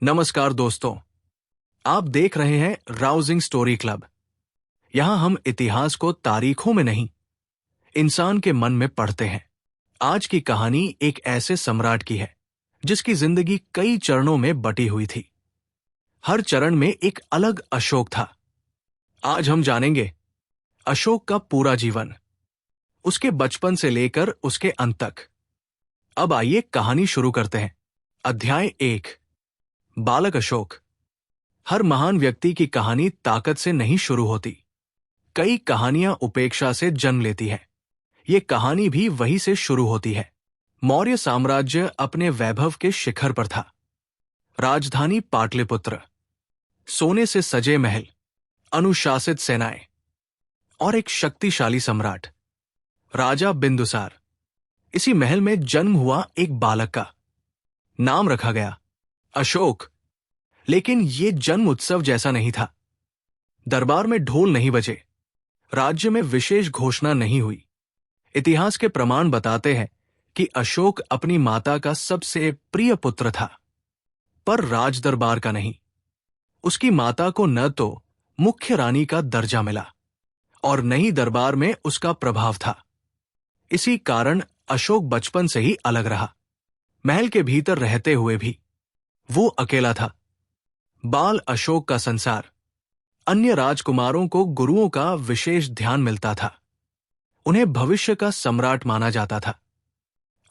नमस्कार दोस्तों, आप देख रहे हैं राउजिंग स्टोरी क्लब। यहां हम इतिहास को तारीखों में नहीं, इंसान के मन में पढ़ते हैं। आज की कहानी एक ऐसे सम्राट की है जिसकी जिंदगी कई चरणों में बटी हुई थी। हर चरण में एक अलग अशोक था। आज हम जानेंगे अशोक का पूरा जीवन, उसके बचपन से लेकर उसके अंत तक। अब आइए कहानी शुरू करते हैं। अध्याय 1, बालक अशोक। हर महान व्यक्ति की कहानी ताकत से नहीं शुरू होती। कई कहानियां उपेक्षा से जन्म लेती हैं। ये कहानी भी वही से शुरू होती है। मौर्य साम्राज्य अपने वैभव के शिखर पर था। राजधानी पाटलिपुत्र, सोने से सजे महल, अनुशासित सेनाएं और एक शक्तिशाली सम्राट, राजा बिंदुसार। इसी महल में जन्म हुआ एक बालक का नाम रखा गया अशोक। लेकिन ये जन्म उत्सव जैसा नहीं था। दरबार में ढोल नहीं बजे, राज्य में विशेष घोषणा नहीं हुई। इतिहास के प्रमाण बताते हैं कि अशोक अपनी माता का सबसे प्रिय पुत्र था, पर राज दरबार का नहीं। उसकी माता को न तो मुख्य रानी का दर्जा मिला और न ही दरबार में उसका प्रभाव था। इसी कारण अशोक बचपन से ही अलग रहा। महल के भीतर रहते हुए भी वो अकेला था। बाल अशोक का संसार। अन्य राजकुमारों को गुरुओं का विशेष ध्यान मिलता था। उन्हें भविष्य का सम्राट माना जाता था।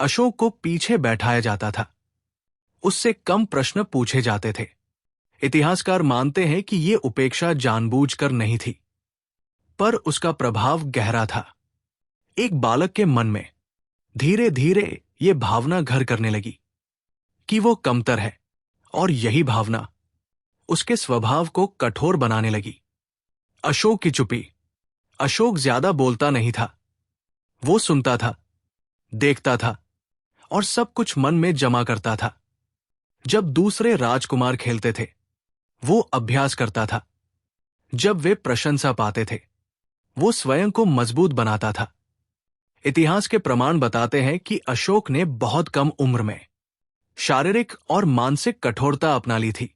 अशोक को पीछे बैठाया जाता था। उससे कम प्रश्न पूछे जाते थे। इतिहासकार मानते हैं कि ये उपेक्षा जानबूझकर नहीं थी, पर उसका प्रभाव गहरा था। एक बालक के मन में धीरे धीरे ये भावना घर करने लगी कि वो कमतर है, और यही भावना उसके स्वभाव को कठोर बनाने लगी। अशोक की चुप्पी। अशोक ज्यादा बोलता नहीं था। वो सुनता था, देखता था और सब कुछ मन में जमा करता था। जब दूसरे राजकुमार खेलते थे, वो अभ्यास करता था। जब वे प्रशंसा पाते थे, वो स्वयं को मजबूत बनाता था। इतिहास के प्रमाण बताते हैं कि अशोक ने बहुत कम उम्र में शारीरिक और मानसिक कठोरता अपना ली थी।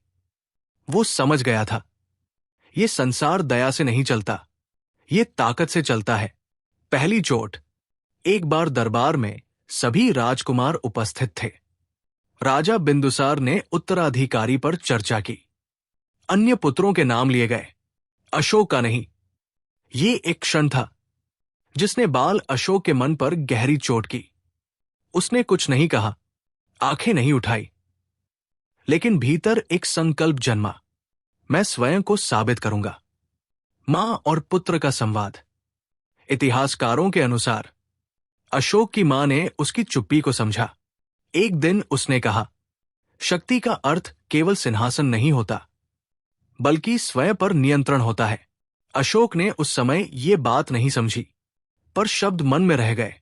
वो समझ गया था, ये संसार दया से नहीं चलता, ये ताकत से चलता है। पहली चोट। एक बार दरबार में सभी राजकुमार उपस्थित थे। राजा बिंदुसार ने उत्तराधिकारी पर चर्चा की। अन्य पुत्रों के नाम लिए गए, अशोक का नहीं। ये एक क्षण था जिसने बाल अशोक के मन पर गहरी चोट की। उसने कुछ नहीं कहा, आंखें नहीं उठाई, लेकिन भीतर एक संकल्प जन्मा, मैं स्वयं को साबित करूंगा। मां और पुत्र का संवाद। इतिहासकारों के अनुसार अशोक की मां ने उसकी चुप्पी को समझा। एक दिन उसने कहा, शक्ति का अर्थ केवल सिंहासन नहीं होता, बल्कि स्वयं पर नियंत्रण होता है। अशोक ने उस समय ये बात नहीं समझी, पर शब्द मन में रह गए,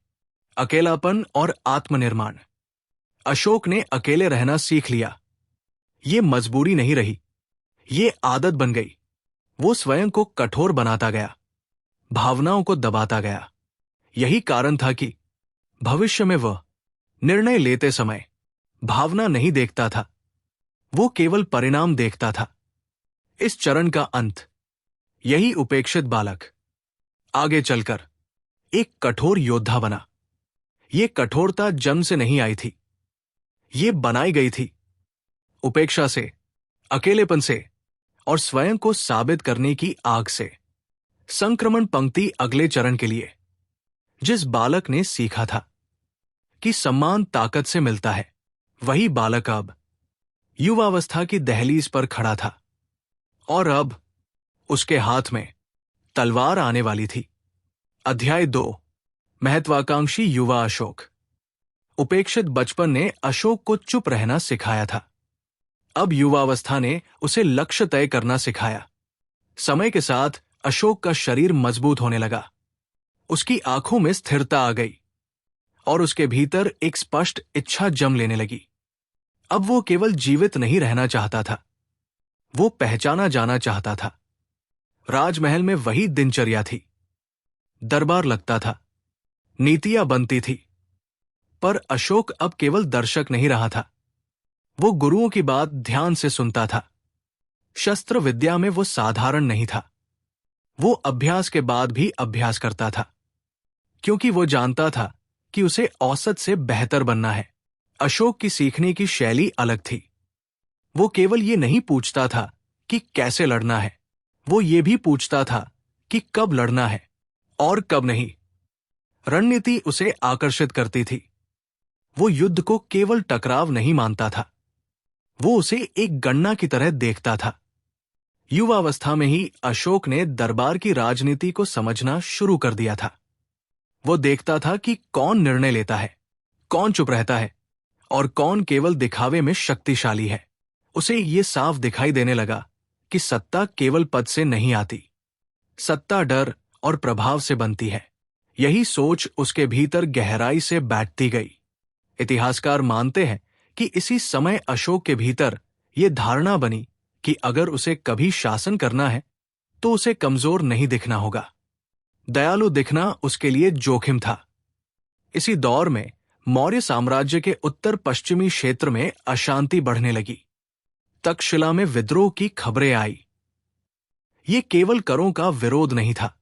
अकेलापन और आत्मनिर्माण। अशोक ने अकेले रहना सीख लिया। ये मजबूरी नहीं रही, ये आदत बन गई। वो स्वयं को कठोर बनाता गया, भावनाओं को दबाता गया। यही कारण था कि भविष्य में वह निर्णय लेते समय भावना नहीं देखता था, वो केवल परिणाम देखता था। इस चरण का अंत। यही उपेक्षित बालक आगे चलकर एक कठोर योद्धा बना। ये कठोरता जन्म से नहीं आई थी, ये बनाई गई थी उपेक्षा से, अकेलेपन से और स्वयं को साबित करने की आग से। संक्रमण पंक्ति अगले चरण के लिए। जिस बालक ने सीखा था कि सम्मान ताकत से मिलता है, वही बालक अब युवावस्था की दहलीज पर खड़ा था, और अब उसके हाथ में तलवार आने वाली थी। अध्याय 2, महत्वाकांक्षी युवा अशोक। उपेक्षित बचपन ने अशोक को चुप रहना सिखाया था। अब युवावस्था ने उसे लक्ष्य तय करना सिखाया। समय के साथ अशोक का शरीर मजबूत होने लगा। उसकी आंखों में स्थिरता आ गई और उसके भीतर एक स्पष्ट इच्छा जम लेने लगी। अब वो केवल जीवित नहीं रहना चाहता था, वो पहचाना जाना चाहता था। राजमहल में वही दिनचर्या थी। दरबार लगता था, नीतियां बनती थी, पर अशोक अब केवल दर्शक नहीं रहा था, वो गुरुओं की बात ध्यान से सुनता था। शस्त्र विद्या में वो साधारण नहीं था। वो अभ्यास के बाद भी अभ्यास करता था, क्योंकि वो जानता था कि उसे औसत से बेहतर बनना है। अशोक की सीखने की शैली अलग थी। वो केवल ये नहीं पूछता था कि कैसे लड़ना है, वो ये भी पूछता था कि कब लड़ना है और कब नहीं। रणनीति उसे आकर्षित करती थी। वो युद्ध को केवल टकराव नहीं मानता था, वो उसे एक गणना की तरह देखता था। युवावस्था में ही अशोक ने दरबार की राजनीति को समझना शुरू कर दिया था। वो देखता था कि कौन निर्णय लेता है, कौन चुप रहता है और कौन केवल दिखावे में शक्तिशाली है। उसे ये साफ दिखाई देने लगा कि सत्ता केवल पद से नहीं आती, सत्ता डर और प्रभाव से बनती है। यही सोच उसके भीतर गहराई से बैठती गई। इतिहासकार मानते हैं कि इसी समय अशोक के भीतर ये धारणा बनी कि अगर उसे कभी शासन करना है तो उसे कमजोर नहीं दिखना होगा। दयालु दिखना उसके लिए जोखिम था। इसी दौर में मौर्य साम्राज्य के उत्तर पश्चिमी क्षेत्र में अशांति बढ़ने लगी। तक्षशिला में विद्रोह की खबरें आई। ये केवल करों का विरोध नहीं था,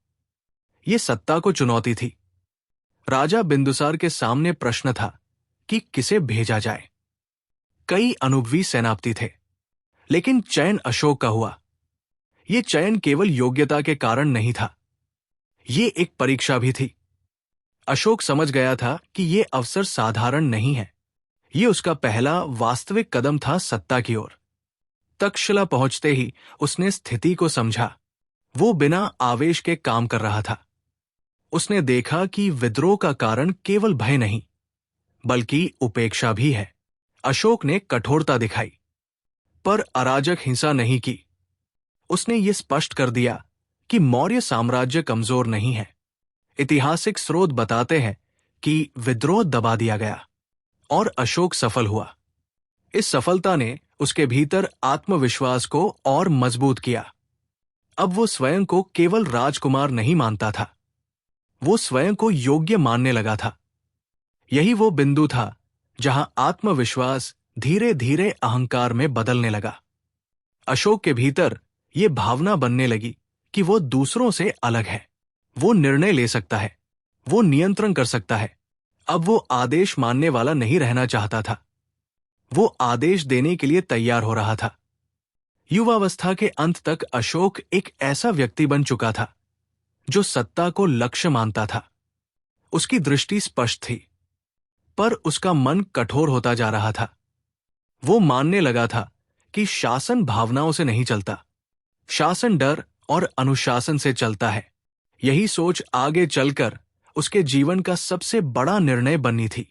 ये सत्ता को चुनौती थी। राजा बिंदुसार के सामने प्रश्न था कि किसे भेजा जाए। कई अनुभवी सेनापति थे, लेकिन चयन अशोक का हुआ। ये चयन केवल योग्यता के कारण नहीं था, ये एक परीक्षा भी थी। अशोक समझ गया था कि ये अवसर साधारण नहीं है, ये उसका पहला वास्तविक कदम था सत्ता की ओर। तक्षशिला पहुंचते ही उसने स्थिति को समझा। वो बिना आवेश के काम कर रहा था। उसने देखा कि विद्रोह का कारण केवल भय नहीं, बल्कि उपेक्षा भी है। अशोक ने कठोरता दिखाई, पर अराजक हिंसा नहीं की। उसने ये स्पष्ट कर दिया कि मौर्य साम्राज्य कमजोर नहीं है। ऐतिहासिक स्रोत बताते हैं कि विद्रोह दबा दिया गया और अशोक सफल हुआ। इस सफलता ने उसके भीतर आत्मविश्वास को और मजबूत किया। अब वो स्वयं को केवल राजकुमार नहीं मानता था, वो स्वयं को योग्य मानने लगा था। यही वो बिंदु था जहां आत्मविश्वास धीरे धीरे अहंकार में बदलने लगा। अशोक के भीतर ये भावना बनने लगी कि वो दूसरों से अलग है। वो निर्णय ले सकता है, वो नियंत्रण कर सकता है। अब वो आदेश मानने वाला नहीं रहना चाहता था, वो आदेश देने के लिए तैयार हो रहा था। युवावस्था के अंत तक अशोक एक ऐसा व्यक्ति बन चुका था जो सत्ता को लक्ष्य मानता था। उसकी दृष्टि स्पष्ट थी, पर उसका मन कठोर होता जा रहा था। वो मानने लगा था कि शासन भावनाओं से नहीं चलता, शासन डर और अनुशासन से चलता है। यही सोच आगे चलकर उसके जीवन का सबसे बड़ा निर्णय बननी थी।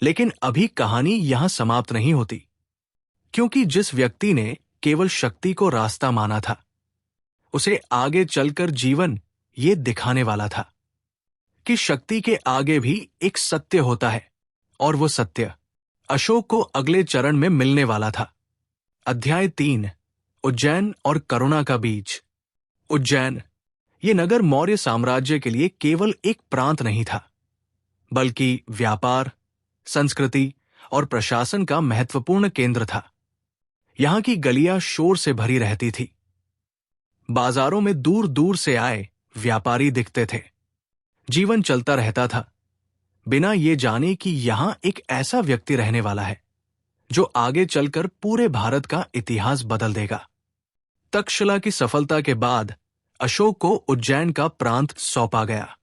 लेकिन अभी कहानी यहां समाप्त नहीं होती, क्योंकि जिस व्यक्ति ने केवल शक्ति को रास्ता माना था, उसे आगे चलकर जीवन ये दिखाने वाला था कि शक्ति के आगे भी एक सत्य होता है, और वो सत्य अशोक को अगले चरण में मिलने वाला था। अध्याय 3, उज्जैन और करुणा का बीज। उज्जैन, ये नगर मौर्य साम्राज्य के लिए केवल एक प्रांत नहीं था, बल्कि व्यापार, संस्कृति और प्रशासन का महत्वपूर्ण केंद्र था। यहां की गलियां शोर से भरी रहती थी। बाजारों में दूर दूर से आए व्यापारी दिखते थे। जीवन चलता रहता था, बिना ये जाने कि यहां एक ऐसा व्यक्ति रहने वाला है जो आगे चलकर पूरे भारत का इतिहास बदल देगा। तक्षशिला की सफलता के बाद अशोक को उज्जैन का प्रांत सौंपा गया।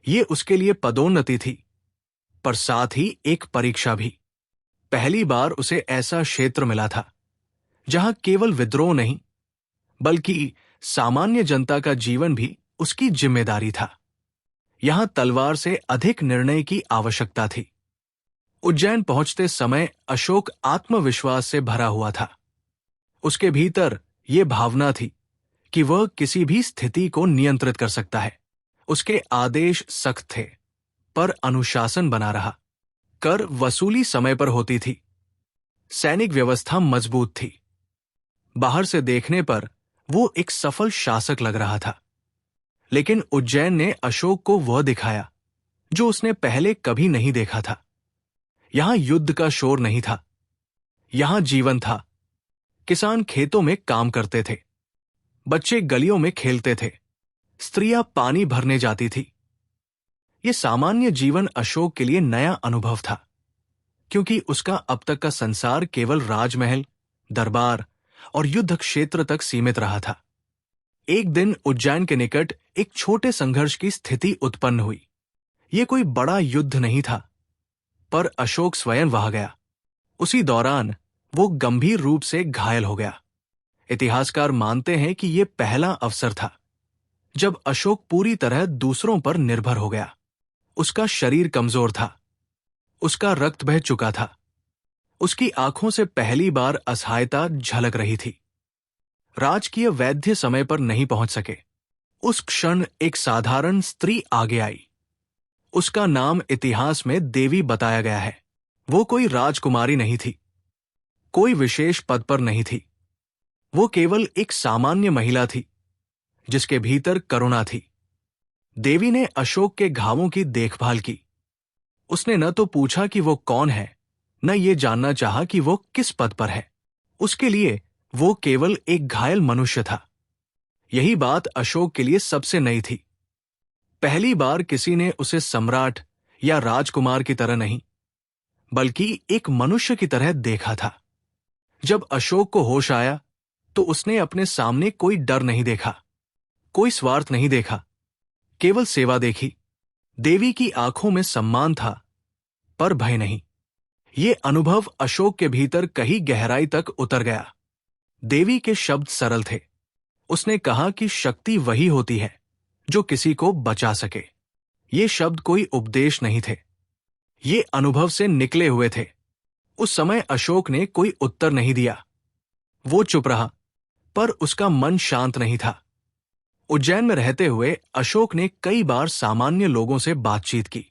ये उसके लिए पदोन्नति थी, पर साथ ही एक परीक्षा भी। पहली बार उसे ऐसा क्षेत्र मिला था जहां केवल विद्रोह नहीं, बल्कि सामान्य जनता का जीवन भी उसकी जिम्मेदारी था। यहां तलवार से अधिक निर्णय की आवश्यकता थी। उज्जैन पहुंचते समय अशोक आत्मविश्वास से भरा हुआ था। उसके भीतर ये भावना थी कि वह किसी भी स्थिति को नियंत्रित कर सकता है। उसके आदेश सख्त थे, पर अनुशासन बना रहा। कर वसूली समय पर होती थी। सैनिक व्यवस्था मजबूत थी। बाहर से देखने पर वो एक सफल शासक लग रहा था, लेकिन उज्जैन ने अशोक को वह दिखाया जो उसने पहले कभी नहीं देखा था। यहां युद्ध का शोर नहीं था, यहां जीवन था। किसान खेतों में काम करते थे, बच्चे गलियों में खेलते थे, स्त्रियां पानी भरने जाती थी। ये सामान्य जीवन अशोक के लिए नया अनुभव था, क्योंकि उसका अब तक का संसार केवल राजमहल, दरबार और युद्ध क्षेत्र तक सीमित रहा था। एक दिन उज्जैन के निकट एक छोटे संघर्ष की स्थिति उत्पन्न हुई। ये कोई बड़ा युद्ध नहीं था, पर अशोक स्वयं वहां गया। उसी दौरान वो गंभीर रूप से घायल हो गया। इतिहासकार मानते हैं कि यह पहला अवसर था जब अशोक पूरी तरह दूसरों पर निर्भर हो गया। उसका शरीर कमजोर था, उसका रक्त बह चुका था, उसकी आंखों से पहली बार असहायता झलक रही थी। राजकीय वैद्य समय पर नहीं पहुंच सके। उस क्षण एक साधारण स्त्री आगे आई। उसका नाम इतिहास में देवी बताया गया है। वो कोई राजकुमारी नहीं थी, कोई विशेष पद पर नहीं थी। वो केवल एक सामान्य महिला थी, जिसके भीतर करुणा थी। देवी ने अशोक के घावों की देखभाल की। उसने न तो पूछा कि वो कौन है, न ये जानना चाहा कि वो किस पद पर है। उसके लिए वो केवल एक घायल मनुष्य था। यही बात अशोक के लिए सबसे नई थी। पहली बार किसी ने उसे सम्राट या राजकुमार की तरह नहीं, बल्कि एक मनुष्य की तरह देखा था। जब अशोक को होश आया, तो उसने अपने सामने कोई डर नहीं देखा, कोई स्वार्थ नहीं देखा, केवल सेवा देखी। देवी की आंखों में सम्मान था, पर भय नहीं। ये अनुभव अशोक के भीतर कहीं गहराई तक उतर गया। देवी के शब्द सरल थे। उसने कहा कि शक्ति वही होती है जो किसी को बचा सके। ये शब्द कोई उपदेश नहीं थे, ये अनुभव से निकले हुए थे। उस समय अशोक ने कोई उत्तर नहीं दिया। वो चुप रहा, पर उसका मन शांत नहीं था। उज्जैन में रहते हुए अशोक ने कई बार सामान्य लोगों से बातचीत की।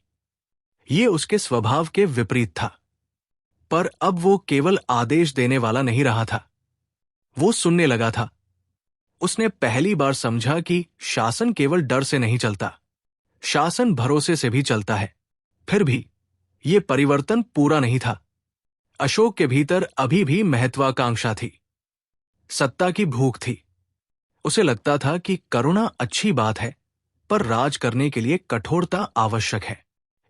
ये उसके स्वभाव के विपरीत था, पर अब वो केवल आदेश देने वाला नहीं रहा था। वो सुनने लगा था। उसने पहली बार समझा कि शासन केवल डर से नहीं चलता, शासन भरोसे से भी चलता है। फिर भी ये परिवर्तन पूरा नहीं था। अशोक के भीतर अभी भी महत्वाकांक्षा थी, सत्ता की भूख थी। उसे लगता था कि करुणा अच्छी बात है, पर राज करने के लिए कठोरता आवश्यक है।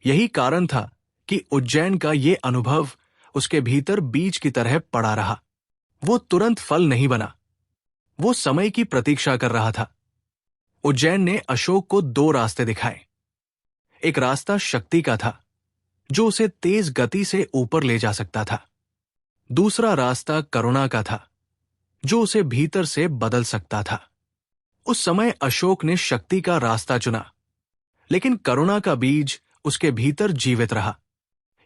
यही कारण था कि उज्जैन का ये अनुभव उसके भीतर बीज की तरह पड़ा रहा। वो तुरंत फल नहीं बना, वो समय की प्रतीक्षा कर रहा था। उज्जैन ने अशोक को दो रास्ते दिखाए। एक रास्ता शक्ति का था, जो उसे तेज गति से ऊपर ले जा सकता था। दूसरा रास्ता करुणा का था, जो उसे भीतर से बदल सकता था। उस समय अशोक ने शक्ति का रास्ता चुना, लेकिन करुणा का बीज उसके भीतर जीवित रहा।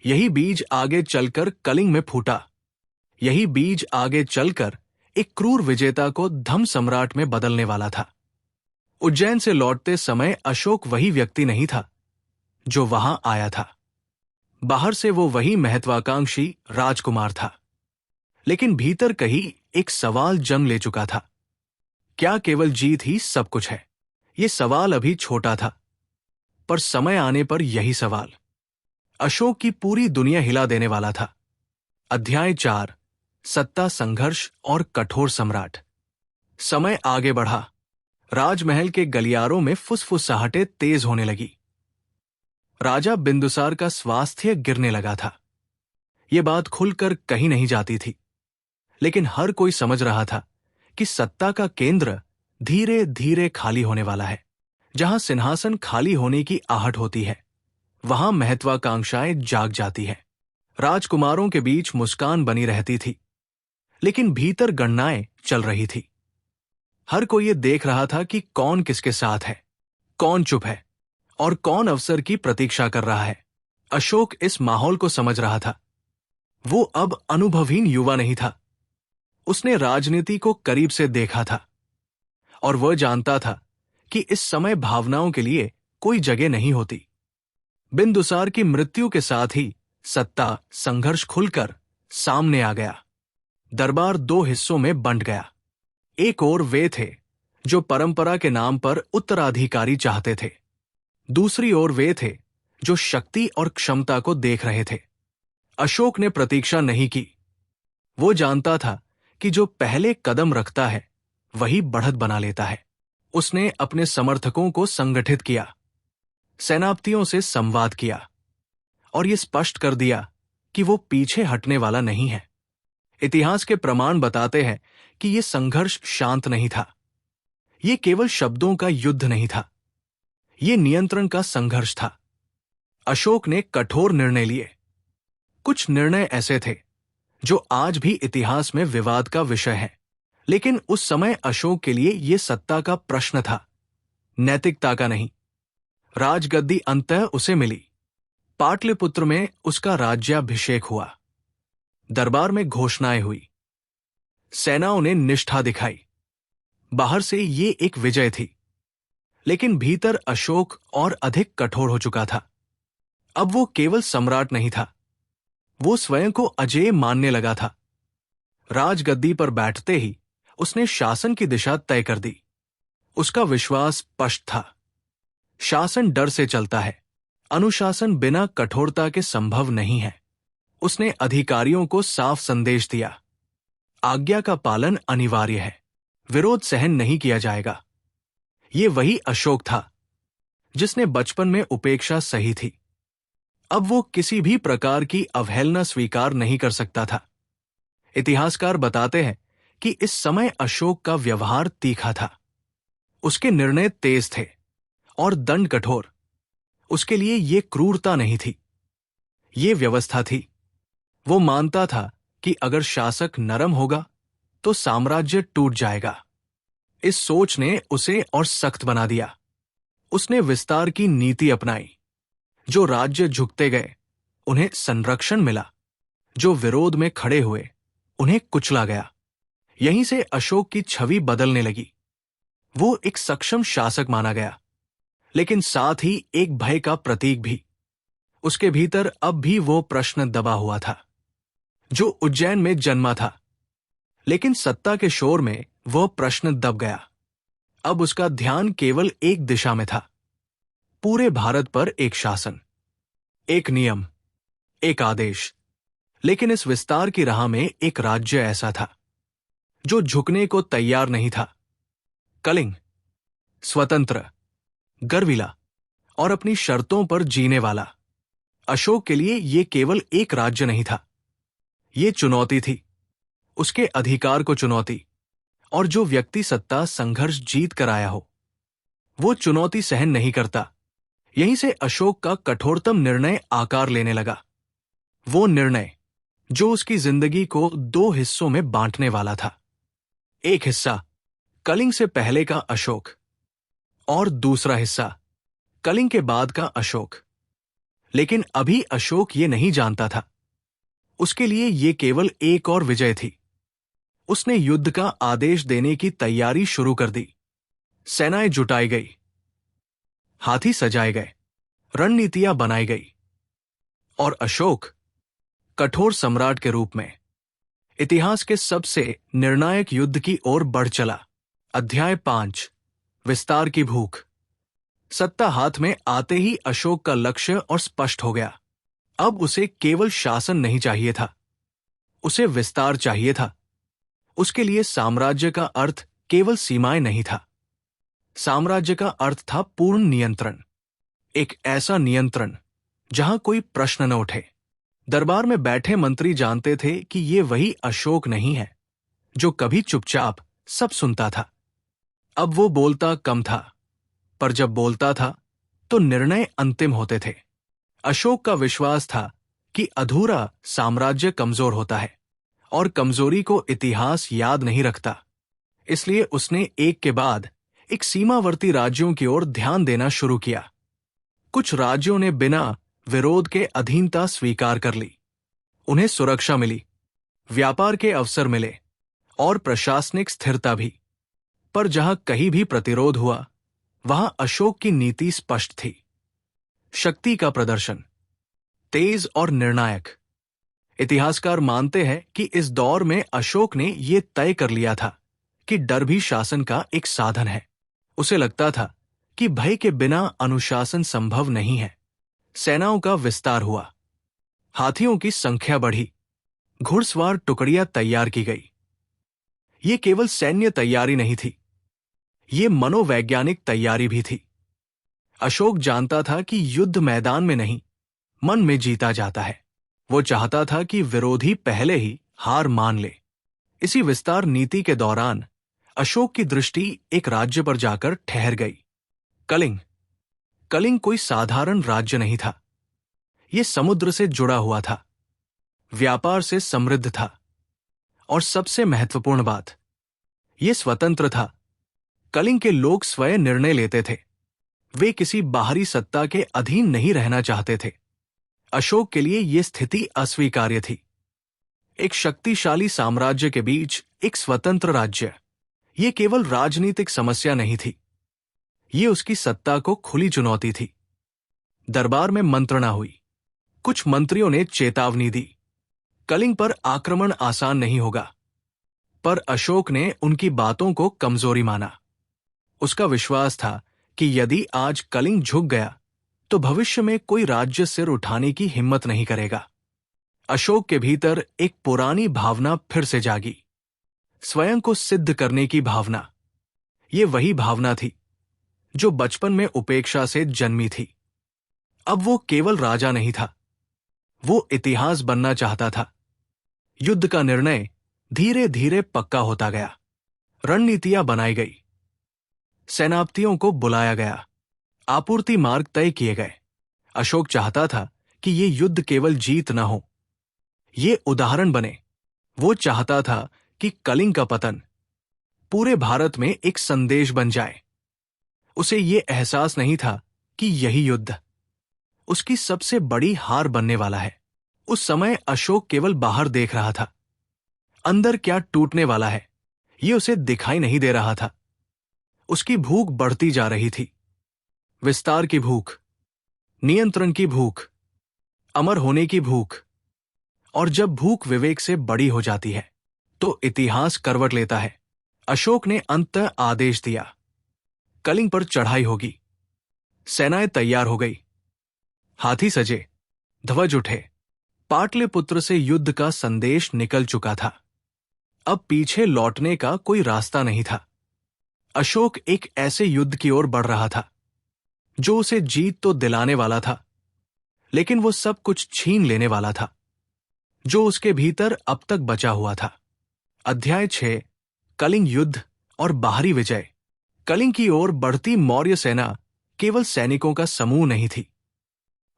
यही बीज आगे चलकर कलिंग में फूटा। यही बीज आगे चलकर एक क्रूर विजेता को धम्म सम्राट में बदलने वाला था। उज्जैन से लौटते समय अशोक वही व्यक्ति नहीं था जो वहां आया था। बाहर से वो वही महत्वाकांक्षी राजकुमार था, लेकिन भीतर कहीं एक सवाल जन्म ले चुका था। क्या केवल जीत ही सब कुछ है? ये सवाल अभी छोटा था, पर समय आने पर यही सवाल अशोक की पूरी दुनिया हिला देने वाला था। अध्याय 4, सत्ता, संघर्ष और कठोर सम्राट। समय आगे बढ़ा। राजमहल के गलियारों में फुसफुसाहटें तेज होने लगी। राजा बिंदुसार का स्वास्थ्य गिरने लगा था। यह बात खुलकर कहीं नहीं जाती थी, लेकिन हर कोई समझ रहा था कि सत्ता का केंद्र धीरे धीरे खाली होने वाला है। जहां सिंहासन खाली होने की आहट होती है, वहां महत्वाकांक्षाएं जाग जाती है। राजकुमारों के बीच मुस्कान बनी रहती थी, लेकिन भीतर गणनाएं चल रही थी। हर कोई ये देख रहा था कि कौन किसके साथ है, कौन चुप है और कौन अवसर की प्रतीक्षा कर रहा है। अशोक इस माहौल को समझ रहा था। वो अब अनुभवहीन युवा नहीं था। उसने राजनीति को करीब से देखा था और वह जानता था कि इस समय भावनाओं के लिए कोई जगह नहीं होती। बिंदुसार की मृत्यु के साथ ही सत्ता संघर्ष खुलकर सामने आ गया। दरबार दो हिस्सों में बंट गया। एक ओर वे थे जो परंपरा के नाम पर उत्तराधिकारी चाहते थे, दूसरी ओर वे थे जो शक्ति और क्षमता को देख रहे थे। अशोक ने प्रतीक्षा नहीं की। वो जानता था कि जो पहले कदम रखता है वही बढ़त बना लेता है। उसने अपने समर्थकों को संगठित किया, सेनापतियों से संवाद किया और ये स्पष्ट कर दिया कि वो पीछे हटने वाला नहीं है। इतिहास के प्रमाण बताते हैं कि ये संघर्ष शांत नहीं था। ये केवल शब्दों का युद्ध नहीं था, ये नियंत्रण का संघर्ष था। अशोक ने कठोर निर्णय लिए। कुछ निर्णय ऐसे थे जो आज भी इतिहास में विवाद का विषय है, लेकिन उस समय अशोक के लिए यह सत्ता का प्रश्न था, नैतिकता का नहीं। राजगद्दी अंततः उसे मिली। पाटलिपुत्र में उसका राज्याभिषेक हुआ। दरबार में घोषणाएं हुई, सेनाओं ने निष्ठा दिखाई। बाहर से ये एक विजय थी, लेकिन भीतर अशोक और अधिक कठोर हो चुका था। अब वो केवल सम्राट नहीं था, वो स्वयं को अजेय मानने लगा था। राजगद्दी पर बैठते ही उसने शासन की दिशा तय कर दी। उसका विश्वास स्पष्ट था, शासन डर से चलता है, अनुशासन बिना कठोरता के संभव नहीं है। उसने अधिकारियों को साफ संदेश दिया, आज्ञा का पालन अनिवार्य है, विरोध सहन नहीं किया जाएगा। ये वही अशोक था जिसने बचपन में उपेक्षा सही थी। अब वो किसी भी प्रकार की अवहेलना स्वीकार नहीं कर सकता था। इतिहासकार बताते हैं कि इस समय अशोक का व्यवहार तीखा था। उसके निर्णय तेज थे और दंड कठोर। उसके लिए ये क्रूरता नहीं थी, ये व्यवस्था थी। वो मानता था कि अगर शासक नरम होगा तो साम्राज्य टूट जाएगा। इस सोच ने उसे और सख्त बना दिया। उसने विस्तार की नीति अपनाई। जो राज्य झुकते गए उन्हें संरक्षण मिला, जो विरोध में खड़े हुए उन्हें कुचला गया। यहीं से अशोक की छवि बदलने लगी। वो एक सक्षम शासक माना गया, लेकिन साथ ही एक भय का प्रतीक भी। उसके भीतर अब भी वो प्रश्न दबा हुआ था जो उज्जैन में जन्मा था, लेकिन सत्ता के शोर में वह प्रश्न दब गया। अब उसका ध्यान केवल एक दिशा में था, पूरे भारत पर एक शासन, एक नियम, एक आदेश। लेकिन इस विस्तार की राह में एक राज्य ऐसा था जो झुकने को तैयार नहीं था। कलिंग, स्वतंत्र, गर्विला और अपनी शर्तों पर जीने वाला। अशोक के लिए यह केवल एक राज्य नहीं था, ये चुनौती थी, उसके अधिकार को चुनौती। और जो व्यक्ति सत्ता संघर्ष जीत कर आया हो, वो चुनौती सहन नहीं करता। यहीं से अशोक का कठोरतम निर्णय आकार लेने लगा। वो निर्णय जो उसकी जिंदगी को दो हिस्सों में बांटने वाला था। एक हिस्सा कलिंग से पहले का अशोक और दूसरा हिस्सा कलिंग के बाद का अशोक। लेकिन अभी अशोक ये नहीं जानता था, उसके लिए ये केवल एक और विजय थी। उसने युद्ध का आदेश देने की तैयारी शुरू कर दी। सेनाएं जुटाई गई, हाथी सजाए गए, रणनीतियां बनाई गई और अशोक कठोर सम्राट के रूप में इतिहास के सबसे निर्णायक युद्ध की ओर बढ़ चला। अध्याय 5, विस्तार की भूख। सत्ता हाथ में आते ही अशोक का लक्ष्य और स्पष्ट हो गया। अब उसे केवल शासन नहीं चाहिए था, उसे विस्तार चाहिए था। उसके लिए साम्राज्य का अर्थ केवल सीमाएं नहीं था, साम्राज्य का अर्थ था पूर्ण नियंत्रण। एक ऐसा नियंत्रण जहां कोई प्रश्न न उठे। दरबार में बैठे मंत्री जानते थे कि ये वही अशोक नहीं है जो कभी चुपचाप सब सुनता था। अब वो बोलता कम था, पर जब बोलता था तो निर्णय अंतिम होते थे। अशोक का विश्वास था कि अधूरा साम्राज्य कमजोर होता है और कमजोरी को इतिहास याद नहीं रखता। इसलिए उसने एक के बाद एक सीमावर्ती राज्यों की ओर ध्यान देना शुरू किया। कुछ राज्यों ने बिना विरोध के अधीनता स्वीकार कर ली। उन्हें सुरक्षा मिली, व्यापार के अवसर मिले और प्रशासनिक स्थिरता भी। पर जहां कहीं भी प्रतिरोध हुआ, वहां अशोक की नीति स्पष्ट थी। शक्ति का प्रदर्शन, तेज और निर्णायक। इतिहासकार मानते हैं कि इस दौर में अशोक ने यह तय कर लिया था कि डर भी शासन का एक साधन है। उसे लगता था कि भय के बिना अनुशासन संभव नहीं है। सेनाओं का विस्तार हुआ, हाथियों की संख्या बढ़ी, घुड़सवार टुकड़ियां तैयार की गई। ये केवल सैन्य तैयारी नहीं थी, ये मनोवैज्ञानिक तैयारी भी थी। अशोक जानता था कि युद्ध मैदान में नहीं, मन में जीता जाता है। वो चाहता था कि विरोधी पहले ही हार मान ले। इसी विस्तार नीति के दौरान अशोक की दृष्टि एक राज्य पर जाकर ठहर गई, कलिंग। कलिंग कोई साधारण राज्य नहीं था। यह समुद्र से जुड़ा हुआ था, व्यापार से समृद्ध था, और सबसे महत्वपूर्ण बात, यह स्वतंत्र था। कलिंग के लोग स्वयं निर्णय लेते थे। वे किसी बाहरी सत्ता के अधीन नहीं रहना चाहते थे। अशोक के लिए यह स्थिति अस्वीकार्य थी। एक शक्तिशाली साम्राज्य के बीच एक स्वतंत्र राज्य, यह केवल राजनीतिक समस्या नहीं थी, ये उसकी सत्ता को खुली चुनौती थी। दरबार में मंत्रणा हुई। कुछ मंत्रियों ने चेतावनी दी, कलिंग पर आक्रमण आसान नहीं होगा। पर अशोक ने उनकी बातों को कमजोरी माना। उसका विश्वास था कि यदि आज कलिंग झुक गया तो भविष्य में कोई राज्य सिर उठाने की हिम्मत नहीं करेगा। अशोक के भीतर एक पुरानी भावना फिर से जागी, स्वयं को सिद्ध करने की भावना। ये वही भावना थी जो बचपन में उपेक्षा से जन्मी थी। अब वो केवल राजा नहीं था, वो इतिहास बनना चाहता था। युद्ध का निर्णय धीरे धीरे पक्का होता गया। रणनीतियां बनाई गई, सेनापतियों को बुलाया गया, आपूर्ति मार्ग तय किए गए। अशोक चाहता था कि ये युद्ध केवल जीत न हो, ये उदाहरण बने। वो चाहता था कि कलिंग का पतन पूरे भारत में एक संदेश बन जाए। उसे ये एहसास नहीं था कि यही युद्ध उसकी सबसे बड़ी हार बनने वाला है। उस समय अशोक केवल बाहर देख रहा था, अंदर क्या टूटने वाला है ये उसे दिखाई नहीं दे रहा था। उसकी भूख बढ़ती जा रही थी, विस्तार की भूख, नियंत्रण की भूख, अमर होने की भूख। और जब भूख विवेक से बड़ी हो जाती है तो इतिहास करवट लेता है। अशोक ने अंततः आदेश दिया, कलिंग पर चढ़ाई होगी। सेनाएं तैयार हो गई, हाथी सजे, ध्वज उठे। पाटलिपुत्र से युद्ध का संदेश निकल चुका था। अब पीछे लौटने का कोई रास्ता नहीं था। अशोक एक ऐसे युद्ध की ओर बढ़ रहा था जो उसे जीत तो दिलाने वाला था, लेकिन वो सब कुछ छीन लेने वाला था जो उसके भीतर अब तक बचा हुआ था। अध्याय 6, कलिंग युद्ध और बाहरी विजय। कलिंग की ओर बढ़ती मौर्य सेना केवल सैनिकों का समूह नहीं थी,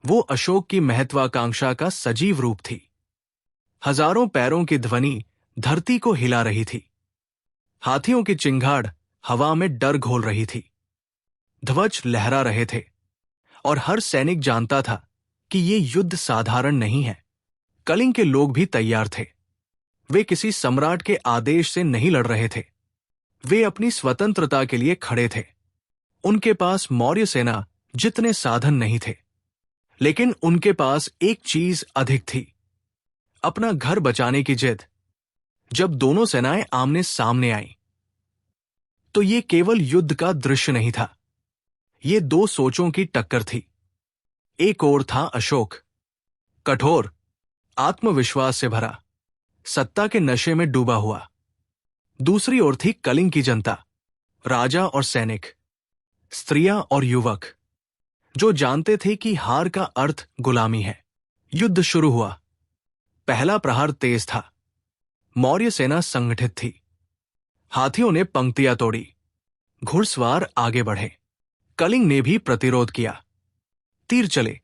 वो अशोक की महत्वाकांक्षा का सजीव रूप थी। हजारों पैरों की ध्वनि धरती को हिला रही थी। हाथियों की चिंगाड़ हवा में डर घोल रही थी। ध्वज लहरा रहे थे और हर सैनिक जानता था कि ये युद्ध साधारण नहीं है। कलिंग के लोग भी तैयार थे। वे किसी सम्राट के आदेश से नहीं लड़ रहे थे, वे अपनी स्वतंत्रता के लिए खड़े थे। उनके पास मौर्य सेना जितने साधन नहीं थे, लेकिन उनके पास एक चीज अधिक थी, अपना घर बचाने की जिद। जब दोनों सेनाएं आमने सामने आईं, तो ये केवल युद्ध का दृश्य नहीं था, ये दो सोचों की टक्कर थी। एक ओर था अशोक, कठोर, आत्मविश्वास से भरा, सत्ता के नशे में डूबा हुआ। दूसरी ओर थी कलिंग की जनता, राजा और सैनिक, स्त्रियां और युवक, जो जानते थे कि हार का अर्थ गुलामी है। युद्ध शुरू हुआ। पहला प्रहार तेज था। मौर्य सेना संगठित थी। हाथियों ने पंक्तियां तोड़ी, घुड़सवार आगे बढ़े। कलिंग ने भी प्रतिरोध किया। तीर चले,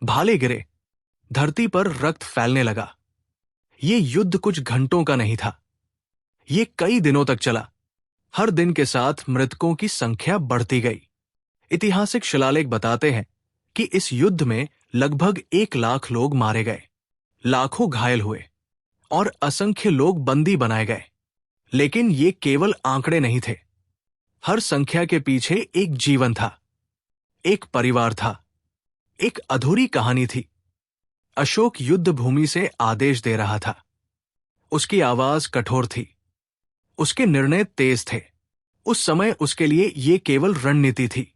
भाले गिरे, धरती पर रक्त फैलने लगा। ये युद्ध कुछ घंटों का नहीं था, ये कई दिनों तक चला। हर दिन के साथ मृतकों की संख्या बढ़ती गई। ऐतिहासिक शिलालेख बताते हैं कि इस युद्ध में लगभग 1 लाख लोग मारे गए, लाखों घायल हुए और असंख्य लोग बंदी बनाए गए। लेकिन ये केवल आंकड़े नहीं थे, हर संख्या के पीछे एक जीवन था, एक परिवार था, एक अधूरी कहानी थी। अशोक युद्ध भूमि से आदेश दे रहा था। उसकी आवाज कठोर थी, उसके निर्णय तेज थे। उस समय उसके लिए यह केवल रणनीति थी,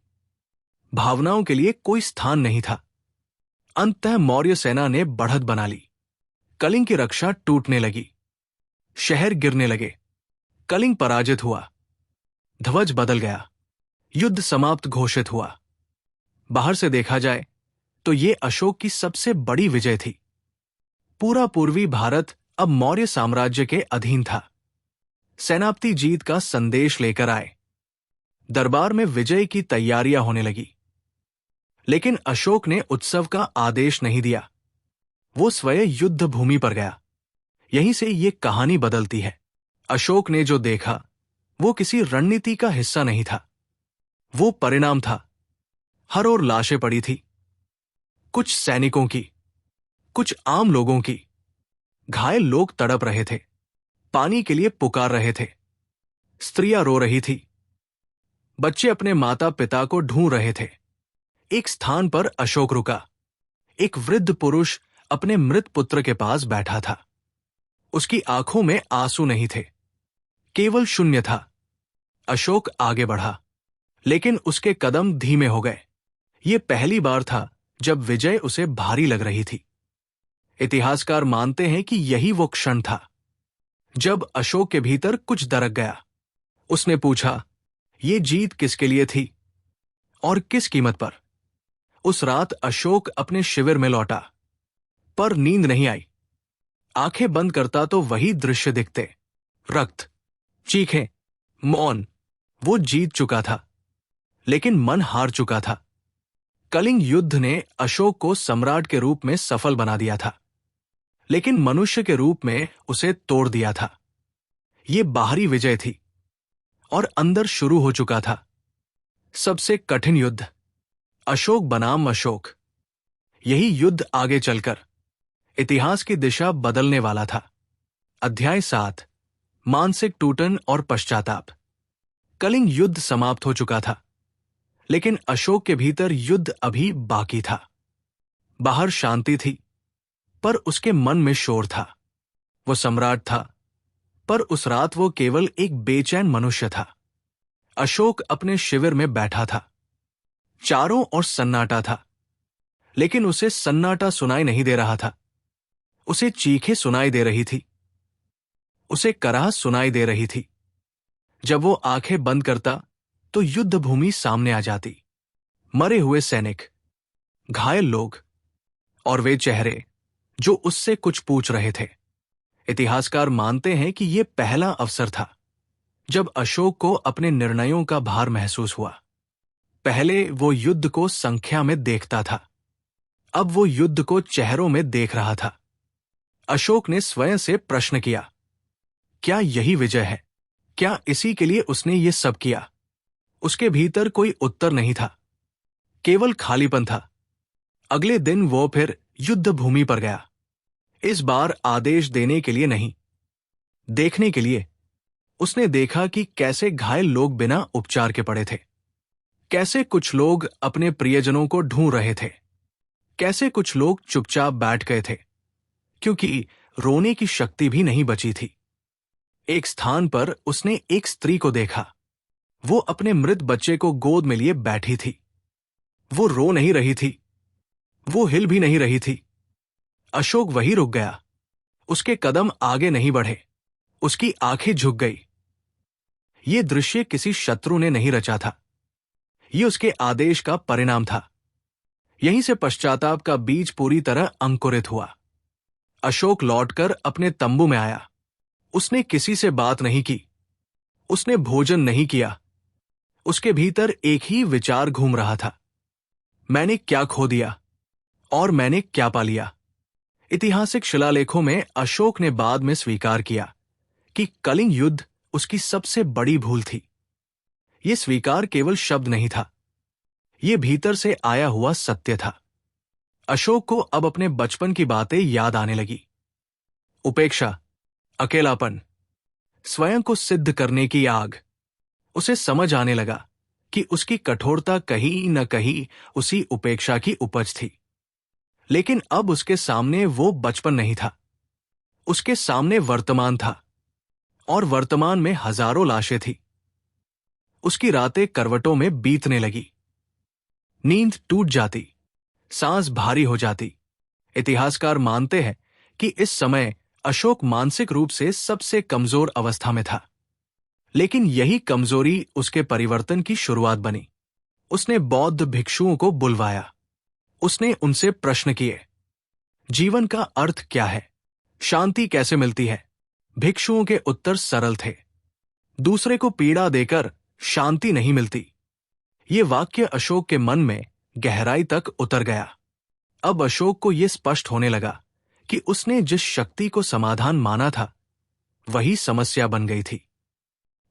भावनाओं के लिए कोई स्थान नहीं था। अंततः मौर्य सेना ने बढ़त बना ली। कलिंग की रक्षा टूटने लगी, शहर गिरने लगे, कलिंग पराजित हुआ, ध्वज बदल गया, युद्ध समाप्त घोषित हुआ। बाहर से देखा जाए तो ये अशोक की सबसे बड़ी विजय थी। पूरा पूर्वी भारत अब मौर्य साम्राज्य के अधीन था। सेनापति जीत का संदेश लेकर आए, दरबार में विजय की तैयारियां होने लगी। लेकिन अशोक ने उत्सव का आदेश नहीं दिया, वो स्वयं युद्ध भूमि पर गया। यहीं से ये कहानी बदलती है। अशोक ने जो देखा वो किसी रणनीति का हिस्सा नहीं था, वो परिणाम था। हर ओर लाशें पड़ी थी, कुछ सैनिकों की, कुछ आम लोगों की। घायल लोग तड़प रहे थे, पानी के लिए पुकार रहे थे, स्त्रियां रो रही थी, बच्चे अपने माता पिता को ढूंढ रहे थे। एक स्थान पर अशोक रुका। एक वृद्ध पुरुष अपने मृत पुत्र के पास बैठा था। उसकी आंखों में आंसू नहीं थे, केवल शून्य था। अशोक आगे बढ़ा, लेकिन उसके कदम धीमे हो गए। ये पहली बार था जब विजय उसे भारी लग रही थी। इतिहासकार मानते हैं कि यही वो क्षण था जब अशोक के भीतर कुछ दरक गया। उसने पूछा, ये जीत किसके लिए थी और किस कीमत पर? उस रात अशोक अपने शिविर में लौटा, पर नींद नहीं आई। आंखें बंद करता तो वही दृश्य दिखते, रक्त, चीखें, मौन। वो जीत चुका था, लेकिन मन हार चुका था। कलिंग युद्ध ने अशोक को सम्राट के रूप में सफल बना दिया था, लेकिन मनुष्य के रूप में उसे तोड़ दिया था। ये बाहरी विजय थी और अंदर शुरू हो चुका था सबसे कठिन युद्ध, अशोक बनाम अशोक। यही युद्ध आगे चलकर इतिहास की दिशा बदलने वाला था। अध्याय 7, मानसिक टूटन और पश्चाताप। कलिंग युद्ध समाप्त हो चुका था, लेकिन अशोक के भीतर युद्ध अभी बाकी था। बाहर शांति थी, पर उसके मन में शोर था। वो सम्राट था, पर उस रात वो केवल एक बेचैन मनुष्य था। अशोक अपने शिविर में बैठा था। चारों ओर सन्नाटा था, लेकिन उसे सन्नाटा सुनाई नहीं दे रहा था। उसे चीखें सुनाई दे रही थी, उसे कराह सुनाई दे रही थी। जब वो आंखें बंद करता तो युद्ध भूमि सामने आ जाती। मरे हुए सैनिक, घायल लोग और वे चेहरे जो उससे कुछ पूछ रहे थे। इतिहासकार मानते हैं कि यह पहला अवसर था जब अशोक को अपने निर्णयों का भार महसूस हुआ। पहले वो युद्ध को संख्या में देखता था, अब वो युद्ध को चेहरों में देख रहा था। अशोक ने स्वयं से प्रश्न किया, क्या यही विजय है? क्या इसी के लिए उसने ये सब किया? उसके भीतर कोई उत्तर नहीं था, केवल खालीपन था। अगले दिन वो फिर युद्ध भूमि पर गया। इस बार आदेश देने के लिए नहीं, देखने के लिए। उसने देखा कि कैसे घायल लोग बिना उपचार के पड़े थे, कैसे कुछ लोग अपने प्रियजनों को ढूंढ रहे थे, कैसे कुछ लोग चुपचाप बैठ गए थे, क्योंकि रोने की शक्ति भी नहीं बची थी। एक स्थान पर उसने एक स्त्री को देखा। वो अपने मृत बच्चे को गोद में लिए बैठी थी। वो रो नहीं रही थी, वो हिल भी नहीं रही थी। अशोक वहीं रुक गया। उसके कदम आगे नहीं बढ़े, उसकी आंखें झुक गई। ये दृश्य किसी शत्रु ने नहीं रचा था, ये उसके आदेश का परिणाम था। यहीं से पश्चाताप का बीज पूरी तरह अंकुरित हुआ। अशोक लौटकर अपने तंबू में आया। उसने किसी से बात नहीं की, उसने भोजन नहीं किया। उसके भीतर एक ही विचार घूम रहा था, मैंने क्या खो दिया और मैंने क्या पा लिया। ऐतिहासिक शिलालेखों में अशोक ने बाद में स्वीकार किया कि कलिंग युद्ध उसकी सबसे बड़ी भूल थी। यह स्वीकार केवल शब्द नहीं था, यह भीतर से आया हुआ सत्य था। अशोक को अब अपने बचपन की बातें याद आने लगी। उपेक्षा, अकेलापन, स्वयं को सिद्ध करने की आग। उसे समझ आने लगा कि उसकी कठोरता कहीं न कहीं उसी उपेक्षा की उपज थी। लेकिन अब उसके सामने वो बचपन नहीं था, उसके सामने वर्तमान था, और वर्तमान में हजारों लाशें थी। उसकी रातें करवटों में बीतने लगी, नींद टूट जाती, सांस भारी हो जाती। इतिहासकार मानते हैं कि इस समय अशोक मानसिक रूप से सबसे कमजोर अवस्था में था। लेकिन यही कमजोरी उसके परिवर्तन की शुरुआत बनी। उसने बौद्ध भिक्षुओं को बुलवाया। उसने उनसे प्रश्न किए, जीवन का अर्थ क्या है? शांति कैसे मिलती है? भिक्षुओं के उत्तर सरल थे, दूसरे को पीड़ा देकर शांति नहीं मिलती। ये वाक्य अशोक के मन में गहराई तक उतर गया। अब अशोक को यह स्पष्ट होने लगा कि उसने जिस शक्ति को समाधान माना था वही समस्या बन गई थी।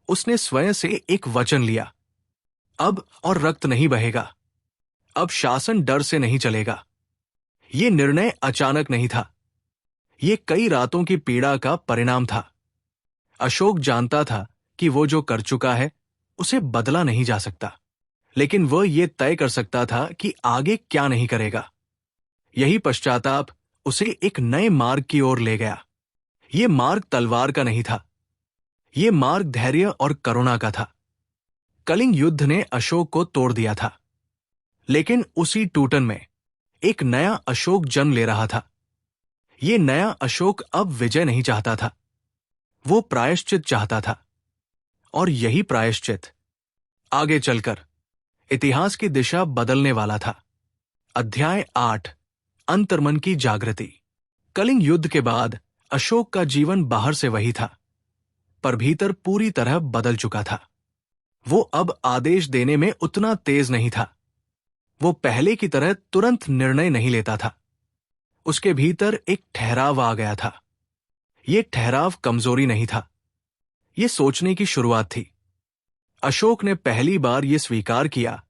उसने स्वयं से एक वचन लिया, अब और रक्त नहीं बहेगा। अब शासन डर से नहीं चलेगा। ये निर्णय अचानक नहीं था, ये कई रातों की पीड़ा का परिणाम था। अशोक जानता था कि वो जो कर चुका है उसे बदला नहीं जा सकता, लेकिन वह ये तय कर सकता था कि आगे क्या नहीं करेगा। यही पश्चाताप उसे एक नए मार्ग की ओर ले गया। ये मार्ग तलवार का नहीं था, ये मार्ग धैर्य और करुणा का था। कलिंग युद्ध ने अशोक को तोड़ दिया था, लेकिन उसी टूटन में एक नया अशोक जन्म ले रहा था। ये नया अशोक अब विजय नहीं चाहता था, वो प्रायश्चित चाहता था। और यही प्रायश्चित आगे चलकर इतिहास की दिशा बदलने वाला था। अध्याय 8, अंतर्मन की जागृति। कलिंग युद्ध के बाद अशोक का जीवन बाहर से वही था, पर भीतर पूरी तरह बदल चुका था। वो अब आदेश देने में उतना तेज नहीं था। वो पहले की तरह तुरंत निर्णय नहीं लेता था। उसके भीतर एक ठहराव आ गया था। ये ठहराव कमजोरी नहीं था, ये सोचने की शुरुआत थी। अशोक ने पहली बार ये स्वीकार किया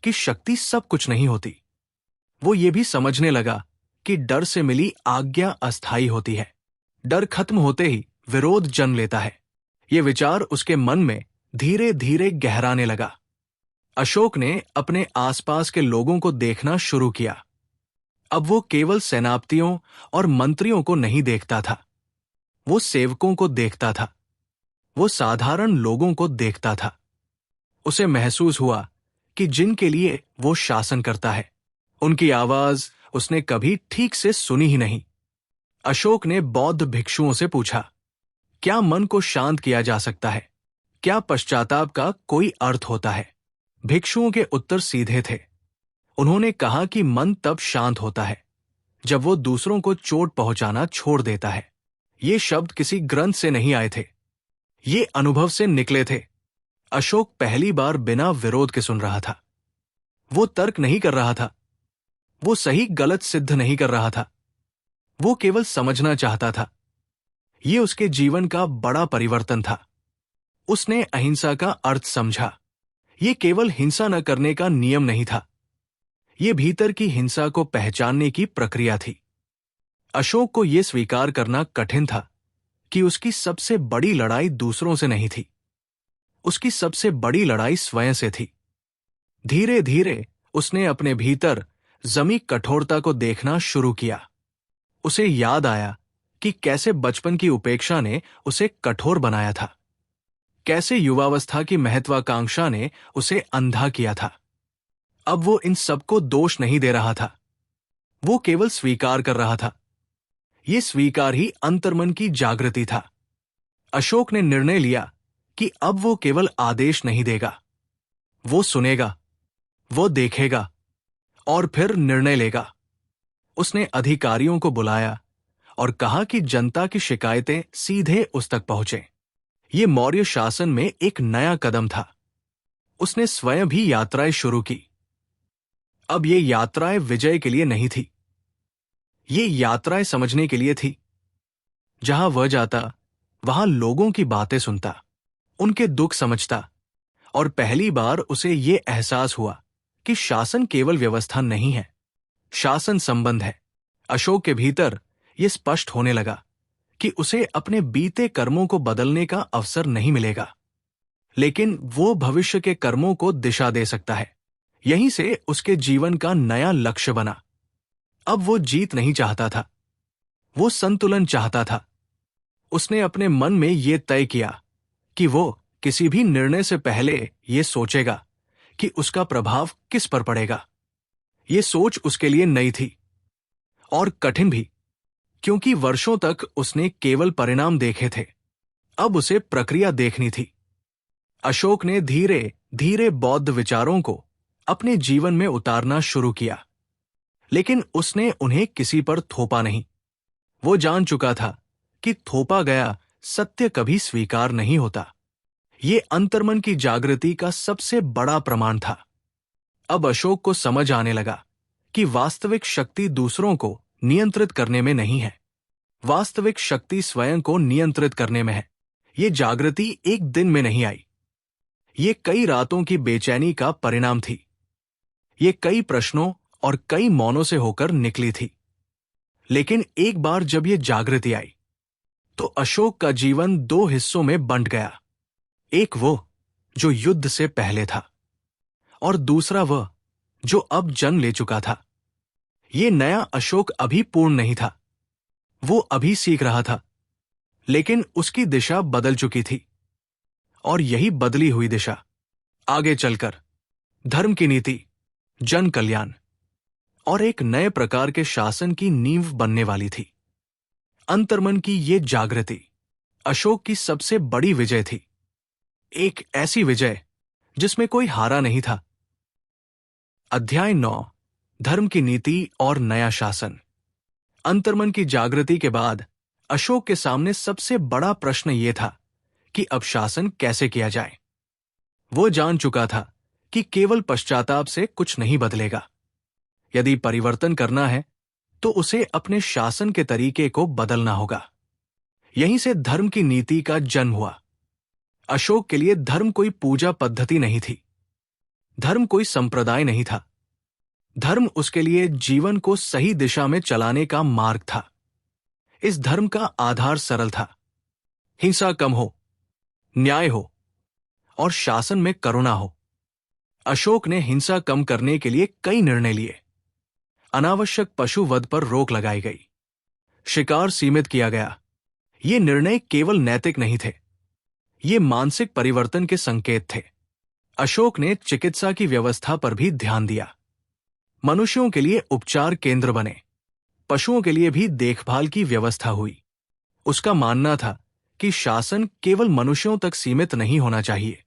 कि शक्ति सब कुछ नहीं होती। वो ये भी समझने लगा कि डर से मिली आज्ञा अस्थायी होती है। डर खत्म होते ही विरोध जन्म लेता है। ये विचार उसके मन में धीरे धीरे गहराने लगा। अशोक ने अपने आसपास के लोगों को देखना शुरू किया। अब वो केवल सेनापतियों और मंत्रियों को नहीं देखता था, वो सेवकों को देखता था, वो साधारण लोगों को देखता था। उसे महसूस हुआ कि जिनके लिए वो शासन करता है, उनकी आवाज उसने कभी ठीक से सुनी ही नहीं। अशोक ने बौद्ध भिक्षुओं से पूछा, क्या मन को शांत किया जा सकता है? क्या पश्चाताप का कोई अर्थ होता है? भिक्षुओं के उत्तर सीधे थे। उन्होंने कहा कि मन तब शांत होता है जब वो दूसरों को चोट पहुंचाना छोड़ देता है। ये शब्द किसी ग्रंथ से नहीं आए थे, ये अनुभव से निकले थे। अशोक पहली बार बिना विरोध के सुन रहा था। वो तर्क नहीं कर रहा था, वो सही गलत सिद्ध नहीं कर रहा था, वो केवल समझना चाहता था। ये उसके जीवन का बड़ा परिवर्तन था। उसने अहिंसा का अर्थ समझा। ये केवल हिंसा न करने का नियम नहीं था, ये भीतर की हिंसा को पहचानने की प्रक्रिया थी। अशोक को यह स्वीकार करना कठिन था कि उसकी सबसे बड़ी लड़ाई दूसरों से नहीं थी, उसकी सबसे बड़ी लड़ाई स्वयं से थी। धीरे धीरे उसने अपने भीतर जमी कठोरता को देखना शुरू किया। उसे याद आया कि कैसे बचपन की उपेक्षा ने उसे कठोर बनाया था, कैसे युवावस्था की महत्वाकांक्षा ने उसे अंधा किया था। अब वो इन सबको दोष नहीं दे रहा था, वो केवल स्वीकार कर रहा था। ये स्वीकार ही अंतर्मन की जागृति था। अशोक ने निर्णय लिया कि अब वो केवल आदेश नहीं देगा, वो सुनेगा, वो देखेगा और फिर निर्णय लेगा। उसने अधिकारियों को बुलाया और कहा कि जनता की शिकायतें सीधे उस तक पहुंचे। ये मौर्य शासन में एक नया कदम था। उसने स्वयं भी यात्राएं शुरू की। अब ये यात्राएं विजय के लिए नहीं थी, ये यात्राएं समझने के लिए थी। जहां वह जाता वहां लोगों की बातें सुनता, उनके दुख समझता, और पहली बार उसे ये एहसास हुआ कि शासन केवल व्यवस्था नहीं है, शासन संबंध है। अशोक के भीतर यह स्पष्ट होने लगा कि उसे अपने बीते कर्मों को बदलने का अवसर नहीं मिलेगा, लेकिन वो भविष्य के कर्मों को दिशा दे सकता है। यहीं से उसके जीवन का नया लक्ष्य बना। अब वो जीत नहीं चाहता था, वो संतुलन चाहता था। उसने अपने मन में ये तय किया कि वो किसी भी निर्णय से पहले ये सोचेगा कि उसका प्रभाव किस पर पड़ेगा। ये सोच उसके लिए नई थी और कठिन भी, क्योंकि वर्षों तक उसने केवल परिणाम देखे थे, अब उसे प्रक्रिया देखनी थी। अशोक ने धीरे धीरे बौद्ध विचारों को अपने जीवन में उतारना शुरू किया, लेकिन उसने उन्हें किसी पर थोपा नहीं। वो जान चुका था कि थोपा गया सत्य कभी स्वीकार नहीं होता। ये अंतर्मन की जागृति का सबसे बड़ा प्रमाण था। अब अशोक को समझ आने लगा कि वास्तविक शक्ति दूसरों को नियंत्रित करने में नहीं है, वास्तविक शक्ति स्वयं को नियंत्रित करने में है। ये जागृति एक दिन में नहीं आई, ये कई रातों की बेचैनी का परिणाम थी। ये कई प्रश्नों और कई मौनों से होकर निकली थी। लेकिन एक बार जब ये जागृति आई, तो अशोक का जीवन दो हिस्सों में बंट गया। एक वो जो युद्ध से पहले था, और दूसरा वह जो अब जन्म ले चुका था। ये नया अशोक अभी पूर्ण नहीं था, वो अभी सीख रहा था, लेकिन उसकी दिशा बदल चुकी थी। और यही बदली हुई दिशा आगे चलकर धर्म की नीति, जन कल्याण और एक नए प्रकार के शासन की नींव बनने वाली थी। अंतर्मन की ये जागृति अशोक की सबसे बड़ी विजय थी, एक ऐसी विजय जिसमें कोई हारा नहीं था। अध्याय 9, धर्म की नीति और नया शासन। अंतर्मन की जागृति के बाद अशोक के सामने सबसे बड़ा प्रश्न यह था कि अब शासन कैसे किया जाए। वो जान चुका था कि केवल पश्चाताप से कुछ नहीं बदलेगा। यदि परिवर्तन करना है तो उसे अपने शासन के तरीके को बदलना होगा। यहीं से धर्म की नीति का जन्म हुआ। अशोक के लिए धर्म कोई पूजा पद्धति नहीं थी, धर्म कोई संप्रदाय नहीं था। धर्म उसके लिए जीवन को सही दिशा में चलाने का मार्ग था। इस धर्म का आधार सरल था, हिंसा कम हो, न्याय हो और शासन में करुणा हो। अशोक ने हिंसा कम करने के लिए कई निर्णय लिए। अनावश्यक पशु वध पर रोक लगाई गई, शिकार सीमित किया गया। ये निर्णय केवल नैतिक नहीं थे, ये मानसिक परिवर्तन के संकेत थे। अशोक ने चिकित्सा की व्यवस्था पर भी ध्यान दिया। मनुष्यों के लिए उपचार केंद्र बने, पशुओं के लिए भी देखभाल की व्यवस्था हुई। उसका मानना था कि शासन केवल मनुष्यों तक सीमित नहीं होना चाहिए,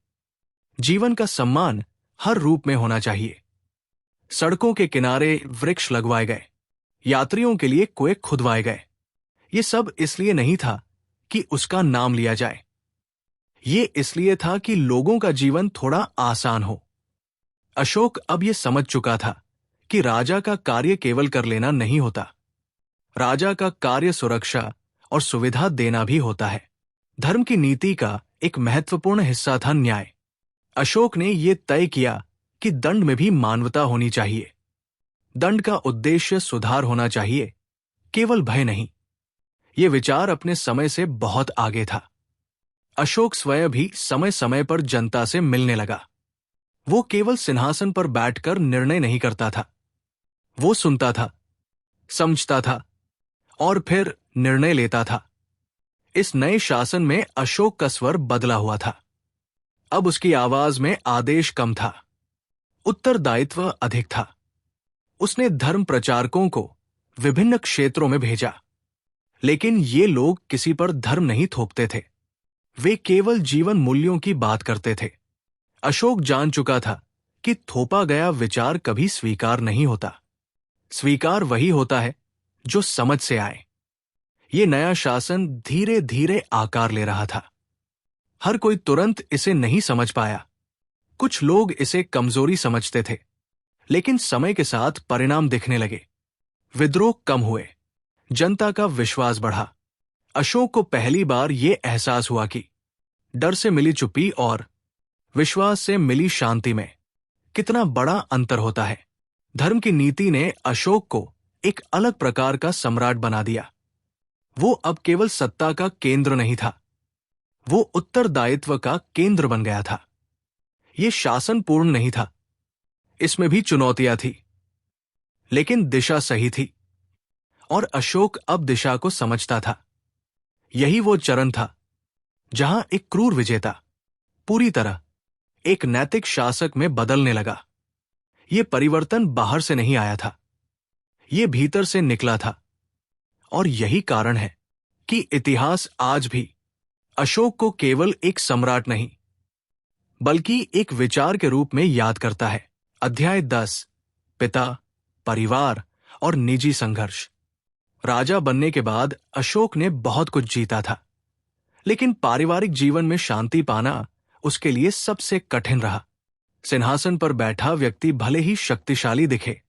जीवन का सम्मान हर रूप में होना चाहिए। सड़कों के किनारे वृक्ष लगवाए गए, यात्रियों के लिए कुएं खुदवाए गए। ये सब इसलिए नहीं था कि उसका नाम लिया जाए, ये इसलिए था कि लोगों का जीवन थोड़ा आसान हो। अशोक अब ये समझ चुका था कि राजा का कार्य केवल कर लेना नहीं होता, राजा का कार्य सुरक्षा और सुविधा देना भी होता है। धर्म की नीति का एक महत्वपूर्ण हिस्सा था न्याय। अशोक ने यह तय किया कि दंड में भी मानवता होनी चाहिए। दंड का उद्देश्य सुधार होना चाहिए, केवल भय नहीं। यह विचार अपने समय से बहुत आगे था। अशोक स्वयं भी समय समय पर जनता से मिलने लगा। वो केवल सिंहासन पर बैठकर निर्णय नहीं करता था, वो सुनता था, समझता था और फिर निर्णय लेता था। इस नए शासन में अशोक का स्वर बदला हुआ था। अब उसकी आवाज में आदेश कम था, उत्तरदायित्व अधिक था। उसने धर्म प्रचारकों को विभिन्न क्षेत्रों में भेजा, लेकिन ये लोग किसी पर धर्म नहीं थोपते थे, वे केवल जीवन मूल्यों की बात करते थे। अशोक जान चुका था कि थोपा गया विचार कभी स्वीकार नहीं होता, स्वीकार वही होता है जो समझ से आए। ये नया शासन धीरे धीरे आकार ले रहा था। हर कोई तुरंत इसे नहीं समझ पाया। कुछ लोग इसे कमजोरी समझते थे, लेकिन समय के साथ परिणाम दिखने लगे। विद्रोह कम हुए, जनता का विश्वास बढ़ा। अशोक को पहली बार यह एहसास हुआ कि डर से मिली चुप्पी और विश्वास से मिली शांति में कितना बड़ा अंतर होता है। धर्म की नीति ने अशोक को एक अलग प्रकार का सम्राट बना दिया। वो अब केवल सत्ता का केंद्र नहीं था, वो उत्तरदायित्व का केंद्र बन गया था। ये शासन पूर्ण नहीं था, इसमें भी चुनौतियां थी, लेकिन दिशा सही थी और अशोक अब दिशा को समझता था। यही वो चरण था जहां एक क्रूर विजेता पूरी तरह एक नैतिक शासक में बदलने लगा। यह परिवर्तन बाहर से नहीं आया था, यह भीतर से निकला था और यही कारण है कि इतिहास आज भी अशोक को केवल एक सम्राट नहीं बल्कि एक विचार के रूप में याद करता है। अध्याय 10, पिता, परिवार और निजी संघर्ष। राजा बनने के बाद अशोक ने बहुत कुछ जीता था, लेकिन पारिवारिक जीवन में शांति पाना उसके लिए सबसे कठिन रहा। सिंहासन पर बैठा व्यक्ति भले ही शक्तिशाली दिखे,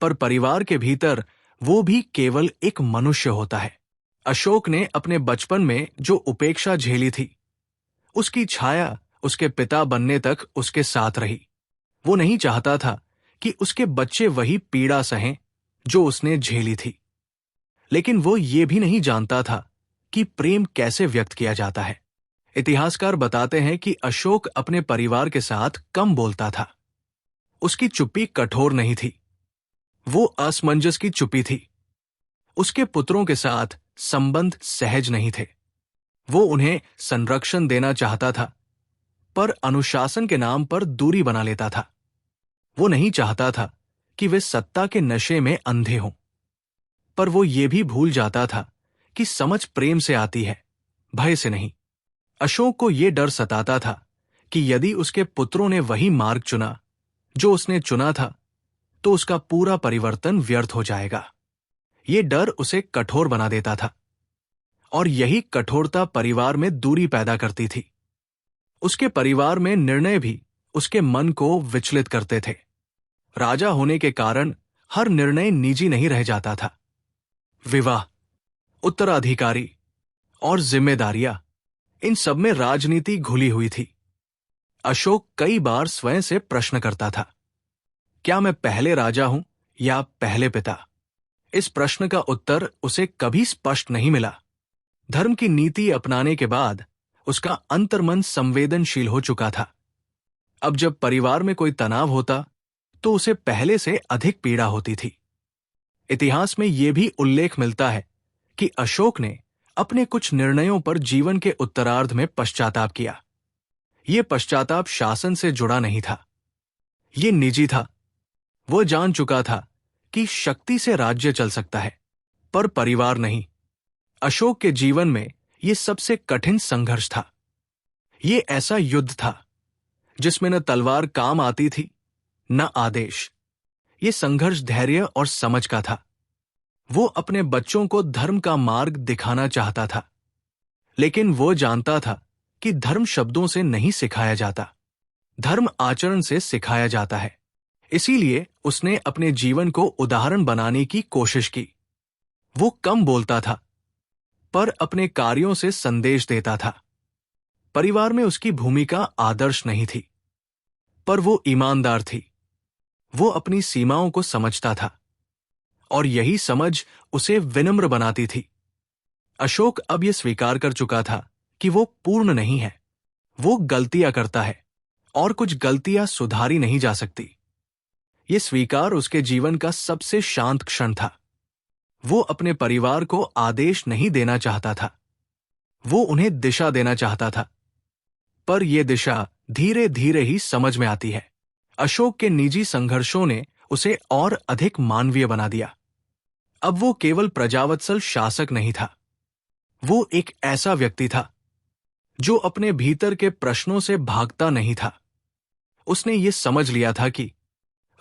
पर परिवार के भीतर वो भी केवल एक मनुष्य होता है। अशोक ने अपने बचपन में जो उपेक्षा झेली थी, उसकी छाया उसके पिता बनने तक उसके साथ रही। वो नहीं चाहता था कि उसके बच्चे वही पीड़ा सहें जो उसने झेली थी, लेकिन वो ये भी नहीं जानता था कि प्रेम कैसे व्यक्त किया जाता है। इतिहासकार बताते हैं कि अशोक अपने परिवार के साथ कम बोलता था। उसकी चुप्पी कठोर नहीं थी, वो असमंजस की चुप्पी थी। उसके पुत्रों के साथ संबंध सहज नहीं थे। वो उन्हें संरक्षण देना चाहता था, पर अनुशासन के नाम पर दूरी बना लेता था। वो नहीं चाहता था कि वे सत्ता के नशे में अंधे हों, पर वो ये भी भूल जाता था कि समझ प्रेम से आती है, भय से नहीं। अशोक को ये डर सताता था कि यदि उसके पुत्रों ने वही मार्ग चुना जो उसने चुना था, तो उसका पूरा परिवर्तन व्यर्थ हो जाएगा। ये डर उसे कठोर बना देता था, और यही कठोरता परिवार में दूरी पैदा करती थी। उसके परिवार में निर्णय भी उसके मन को विचलित करते थे। राजा होने के कारण हर निर्णय निजी नहीं रह जाता था। विवाह, उत्तराधिकारी और जिम्मेदारियां, इन सब में राजनीति घुली हुई थी। अशोक कई बार स्वयं से प्रश्न करता था, क्या मैं पहले राजा हूं या पहले पिता? इस प्रश्न का उत्तर उसे कभी स्पष्ट नहीं मिला। धर्म की नीति अपनाने के बाद उसका अंतर्मन संवेदनशील हो चुका था। अब जब परिवार में कोई तनाव होता, तो उसे पहले से अधिक पीड़ा होती थी। इतिहास में यह भी उल्लेख मिलता है कि अशोक ने अपने कुछ निर्णयों पर जीवन के उत्तरार्ध में पश्चाताप किया। यह पश्चाताप शासन से जुड़ा नहीं था, यह निजी था। वो जान चुका था कि शक्ति से राज्य चल सकता है, पर परिवार नहीं। अशोक के जीवन में यह सबसे कठिन संघर्ष था। यह ऐसा युद्ध था जिसमें न तलवार काम आती थी, न आदेश। यह संघर्ष धैर्य और समझ का था। वो अपने बच्चों को धर्म का मार्ग दिखाना चाहता था, लेकिन वो जानता था कि धर्म शब्दों से नहीं सिखाया जाता, धर्म आचरण से सिखाया जाता है। इसीलिए उसने अपने जीवन को उदाहरण बनाने की कोशिश की। वो कम बोलता था, पर अपने कार्यों से संदेश देता था। परिवार में उसकी भूमिका आदर्श नहीं थी, पर वो ईमानदार थी। वो अपनी सीमाओं को समझता था, और यही समझ उसे विनम्र बनाती थी। अशोक अब यह स्वीकार कर चुका था कि वो पूर्ण नहीं है। वो गलतियां करता है, और कुछ गलतियां सुधारी नहीं जा सकती। ये स्वीकार उसके जीवन का सबसे शांत क्षण था। वो अपने परिवार को आदेश नहीं देना चाहता था, वो उन्हें दिशा देना चाहता था। पर यह दिशा धीरे धीरे ही समझ में आती है। अशोक के निजी संघर्षों ने उसे और अधिक मानवीय बना दिया। अब वो केवल प्रजावत्सल शासक नहीं था, वो एक ऐसा व्यक्ति था जो अपने भीतर के प्रश्नों से भागता नहीं था। उसने ये समझ लिया था कि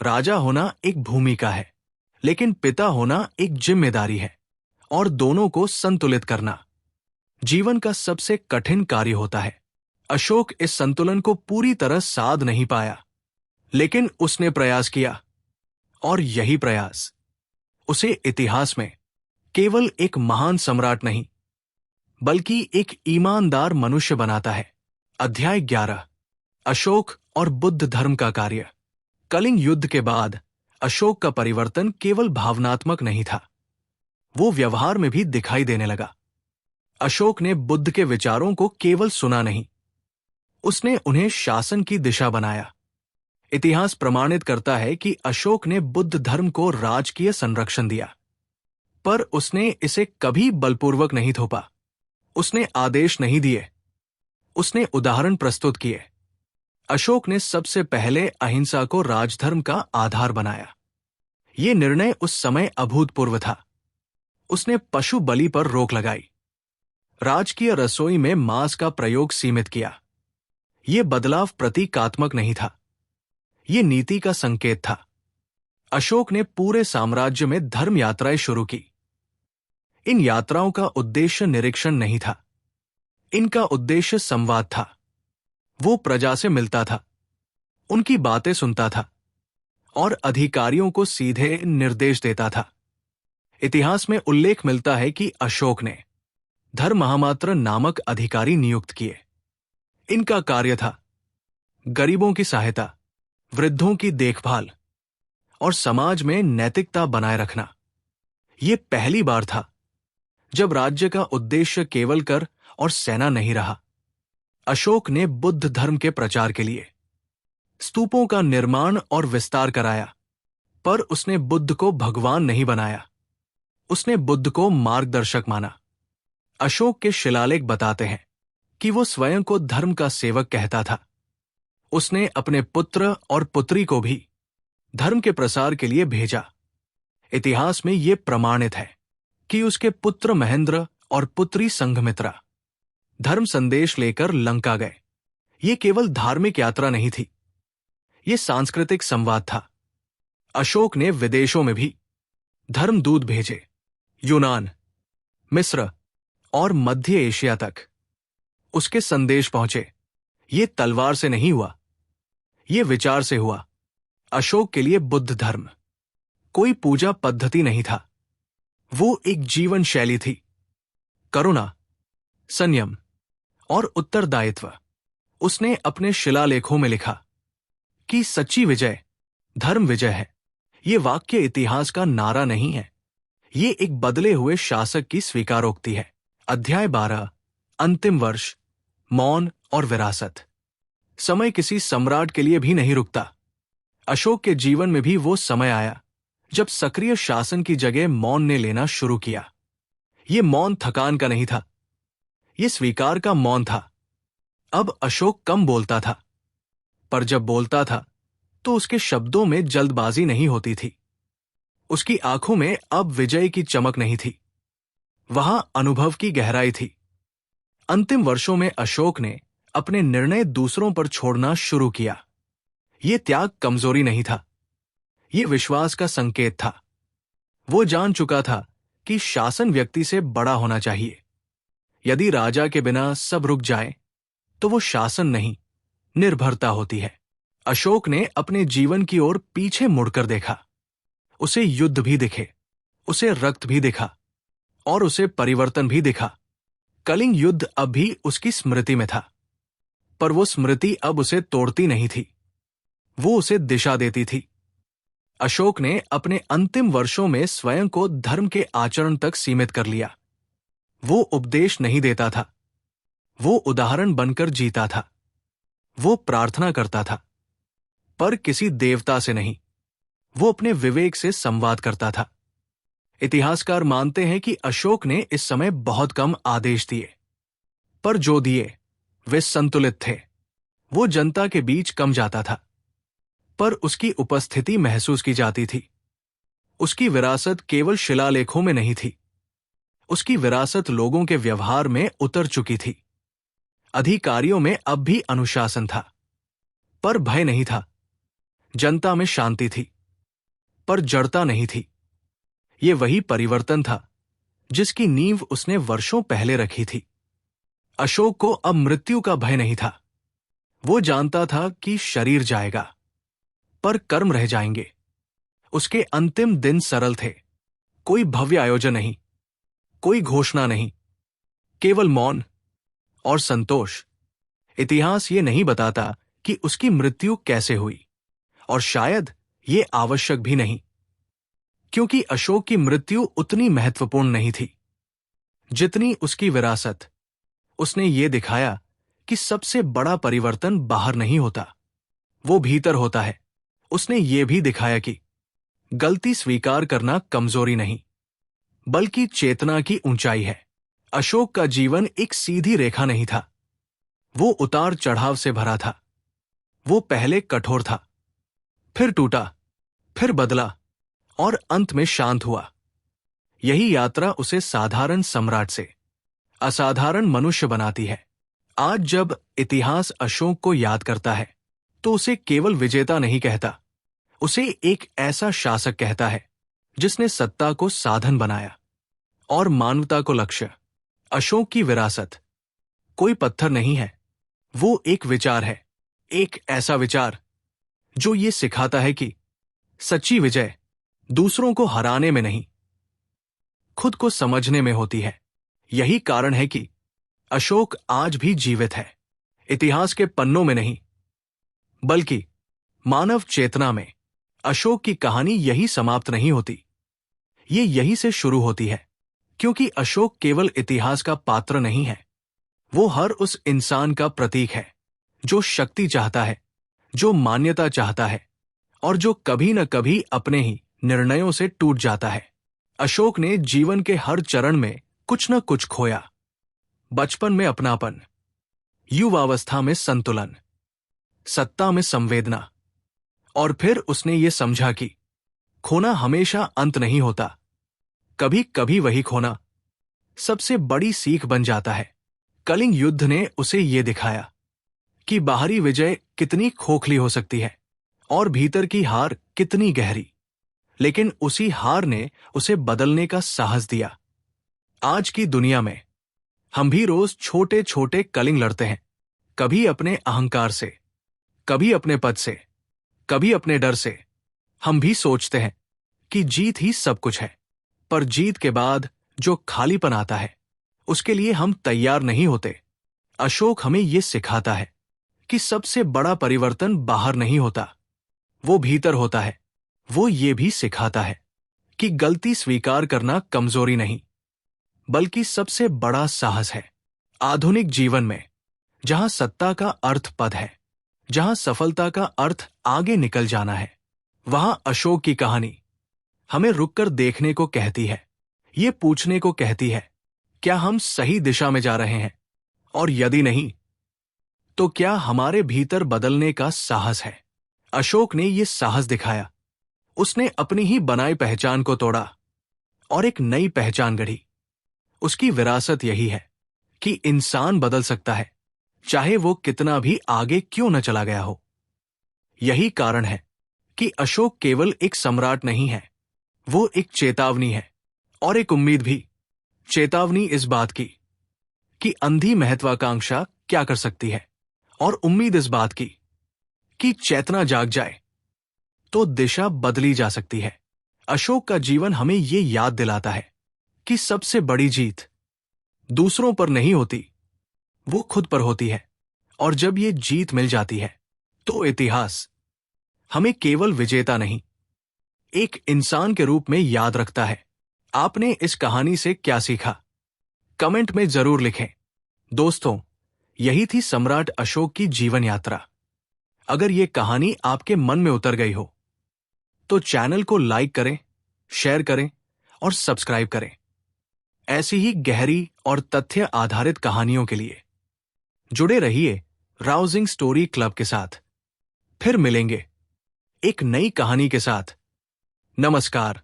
राजा होना एक भूमिका है, लेकिन पिता होना एक जिम्मेदारी है, और दोनों को संतुलित करना जीवन का सबसे कठिन कार्य होता है। अशोक इस संतुलन को पूरी तरह साध नहीं पाया, लेकिन उसने प्रयास किया, और यही प्रयास उसे इतिहास में केवल एक महान सम्राट नहीं, बल्कि एक ईमानदार मनुष्य बनाता है। अध्याय 11, अशोक और बुद्ध धर्म का कार्य। कलिंग युद्ध के बाद अशोक का परिवर्तन केवल भावनात्मक नहीं था, वो व्यवहार में भी दिखाई देने लगा। अशोक ने बुद्ध के विचारों को केवल सुना नहीं, उसने उन्हें शासन की दिशा बनाया। इतिहास प्रमाणित करता है कि अशोक ने बुद्ध धर्म को राजकीय संरक्षण दिया, पर उसने इसे कभी बलपूर्वक नहीं थोपा। उसने आदेश नहीं दिए, उसने उदाहरण प्रस्तुत किए। अशोक ने सबसे पहले अहिंसा को राजधर्म का आधार बनाया। यह निर्णय उस समय अभूतपूर्व था। उसने पशु बलि पर रोक लगाई। राजकीय रसोई में मांस का प्रयोग सीमित किया। यह बदलाव प्रतीकात्मक नहीं था, यह नीति का संकेत था। अशोक ने पूरे साम्राज्य में धर्म यात्राएं शुरू की। इन यात्राओं का उद्देश्य निरीक्षण नहीं था, इनका उद्देश्य संवाद था। वो प्रजा से मिलता था, उनकी बातें सुनता था और अधिकारियों को सीधे निर्देश देता था। इतिहास में उल्लेख मिलता है कि अशोक ने धर्म महामात्र नामक अधिकारी नियुक्त किए। इनका कार्य था गरीबों की सहायता, वृद्धों की देखभाल और समाज में नैतिकता बनाए रखना। यह पहली बार था जब राज्य का उद्देश्य केवल कर और सेना नहीं रहा। अशोक ने बुद्ध धर्म के प्रचार के लिए स्तूपों का निर्माण और विस्तार कराया, पर उसने बुद्ध को भगवान नहीं बनाया, उसने बुद्ध को मार्गदर्शक माना। अशोक के शिलालेख बताते हैं कि वो स्वयं को धर्म का सेवक कहता था। उसने अपने पुत्र और पुत्री को भी धर्म के प्रसार के लिए भेजा। इतिहास में यह प्रमाणित है कि उसके पुत्र महेंद्र और पुत्री संघमित्रा धर्म संदेश लेकर लंका गए। यह केवल धार्मिक यात्रा नहीं थी, यह सांस्कृतिक संवाद था। अशोक ने विदेशों में भी धर्मदूत भेजे, यूनान, मिस्र और मध्य एशिया तक उसके संदेश पहुंचे। यह तलवार से नहीं हुआ, यह विचार से हुआ। अशोक के लिए बुद्ध धर्म कोई पूजा पद्धति नहीं था, वो एक जीवन शैली थी। करुणा, संयम और उत्तरदायित्व। उसने अपने शिलालेखों में लिखा कि सच्ची विजय धर्म विजय है। ये वाक्य इतिहास का नारा नहीं है, ये एक बदले हुए शासक की स्वीकारोक्ति है। अध्याय 12, अंतिम वर्ष, मौन और विरासत। समय किसी सम्राट के लिए भी नहीं रुकता। अशोक के जीवन में भी वो समय आया जब सक्रिय शासन की जगह मौन ने लेना शुरू किया। ये मौन थकान का नहीं था, ये स्वीकार का मौन था। अब अशोक कम बोलता था, पर जब बोलता था तो उसके शब्दों में जल्दबाजी नहीं होती थी। उसकी आंखों में अब विजय की चमक नहीं थी, वहां अनुभव की गहराई थी। अंतिम वर्षों में अशोक ने अपने निर्णय दूसरों पर छोड़ना शुरू किया। यह त्याग कमजोरी नहीं था, यह विश्वास का संकेत था। वो जान चुका था कि शासन व्यक्ति से बड़ा होना चाहिए। यदि राजा के बिना सब रुक जाए तो वो शासन नहीं, निर्भरता होती है। अशोक ने अपने जीवन की ओर पीछे मुड़कर देखा। उसे युद्ध भी दिखे, उसे रक्त भी दिखा और उसे परिवर्तन भी दिखा। कलिंग युद्ध अब भी उसकी स्मृति में था, पर वो स्मृति अब उसे तोड़ती नहीं थी, वो उसे दिशा देती थी। अशोक ने अपने अंतिम वर्षों में स्वयं को धर्म के आचरण तक सीमित कर लिया। वो उपदेश नहीं देता था, वो उदाहरण बनकर जीता था। वो प्रार्थना करता था, पर किसी देवता से नहीं, वो अपने विवेक से संवाद करता था। इतिहासकार मानते हैं कि अशोक ने इस समय बहुत कम आदेश दिए, पर जो दिए वे संतुलित थे। वो जनता के बीच कम जाता था, पर उसकी उपस्थिति महसूस की जाती थी। उसकी विरासत केवल शिलालेखों में नहीं थी, उसकी विरासत लोगों के व्यवहार में उतर चुकी थी। अधिकारियों में अब भी अनुशासन था, पर भय नहीं था। जनता में शांति थी, पर जड़ता नहीं थी। ये वही परिवर्तन था जिसकी नींव उसने वर्षों पहले रखी थी। अशोक को अब मृत्यु का भय नहीं था। वो जानता था कि शरीर जाएगा, पर कर्म रह जाएंगे। उसके अंतिम दिन सरल थे, कोई भव्य आयोजन नहीं, कोई घोषणा नहीं, केवल मौन और संतोष। इतिहास ये नहीं बताता कि उसकी मृत्यु कैसे हुई, और शायद ये आवश्यक भी नहीं, क्योंकि अशोक की मृत्यु उतनी महत्वपूर्ण नहीं थी जितनी उसकी विरासत। उसने ये दिखाया कि सबसे बड़ा परिवर्तन बाहर नहीं होता, वो भीतर होता है। उसने ये भी दिखाया कि गलती स्वीकार करना कमजोरी नहीं, बल्कि चेतना की ऊंचाई है। अशोक का जीवन एक सीधी रेखा नहीं था, वो उतार चढ़ाव से भरा था। वो पहले कठोर था, फिर टूटा, फिर बदला और अंत में शांत हुआ। यही यात्रा उसे साधारण सम्राट से असाधारण मनुष्य बनाती है। आज जब इतिहास अशोक को याद करता है तो उसे केवल विजेता नहीं कहता, उसे एक ऐसा शासक कहता है जिसने सत्ता को साधन बनाया और मानवता को लक्ष्य। अशोक की विरासत कोई पत्थर नहीं है, वो एक विचार है, एक ऐसा विचार जो ये सिखाता है कि सच्ची विजय दूसरों को हराने में नहीं, खुद को समझने में होती है। यही कारण है कि अशोक आज भी जीवित है, इतिहास के पन्नों में नहीं बल्कि मानव चेतना में। अशोक की कहानी यही समाप्त नहीं होती, ये यही से शुरू होती है, क्योंकि अशोक केवल इतिहास का पात्र नहीं है, वो हर उस इंसान का प्रतीक है जो शक्ति चाहता है, जो मान्यता चाहता है और जो कभी न कभी अपने ही निर्णयों से टूट जाता है। अशोक ने जीवन के हर चरण में कुछ न कुछ खोया। बचपन में अपनापन, युवावस्था में संतुलन, सत्ता में संवेदना, और फिर उसने ये समझा कि खोना हमेशा अंत नहीं होता, कभी कभी वही खोना सबसे बड़ी सीख बन जाता है। कलिंग युद्ध ने उसे ये दिखाया कि बाहरी विजय कितनी खोखली हो सकती है और भीतर की हार कितनी गहरी, लेकिन उसी हार ने उसे बदलने का साहस दिया। आज की दुनिया में हम भी रोज छोटे छोटे कलिंग लड़ते हैं, कभी अपने अहंकार से, कभी अपने पद से, कभी अपने डर से। हम भी सोचते हैं कि जीत ही सब कुछ है, पर जीत के बाद जो खालीपन आता है उसके लिए हम तैयार नहीं होते। अशोक हमें यह सिखाता है कि सबसे बड़ा परिवर्तन बाहर नहीं होता, वो भीतर होता है। वो ये भी सिखाता है कि गलती स्वीकार करना कमजोरी नहीं बल्कि सबसे बड़ा साहस है। आधुनिक जीवन में जहां सत्ता का अर्थ पद है, जहां सफलता का अर्थ आगे निकल जाना है, वहां अशोक की कहानी हमें रुककर देखने को कहती है, ये पूछने को कहती है, क्या हम सही दिशा में जा रहे हैं, और यदि नहीं तो क्या हमारे भीतर बदलने का साहस है। अशोक ने यह साहस दिखाया, उसने अपनी ही बनाई पहचान को तोड़ा और एक नई पहचान गढ़ी। उसकी विरासत यही है कि इंसान बदल सकता है, चाहे वो कितना भी आगे क्यों न चला गया हो। यही कारण है कि अशोक केवल एक सम्राट नहीं है, वो एक चेतावनी है और एक उम्मीद भी। चेतावनी इस बात की कि अंधी महत्वाकांक्षा क्या कर सकती है, और उम्मीद इस बात की कि चेतना जाग जाए तो दिशा बदली जा सकती है। अशोक का जीवन हमें ये याद दिलाता है कि सबसे बड़ी जीत दूसरों पर नहीं होती, वो खुद पर होती है। और जब ये जीत मिल जाती है तो इतिहास हमें केवल विजेता नहीं, एक इंसान के रूप में याद रखता है। आपने इस कहानी से क्या सीखा, कमेंट में जरूर लिखें। दोस्तों, यही थी सम्राट अशोक की जीवन यात्रा। अगर ये कहानी आपके मन में उतर गई हो तो चैनल को लाइक करें, शेयर करें और सब्सक्राइब करें। ऐसी ही गहरी और तथ्य आधारित कहानियों के लिए जुड़े रहिए राउजिंग स्टोरी क्लब के साथ। फिर मिलेंगे एक नई कहानी के साथ। नमस्कार।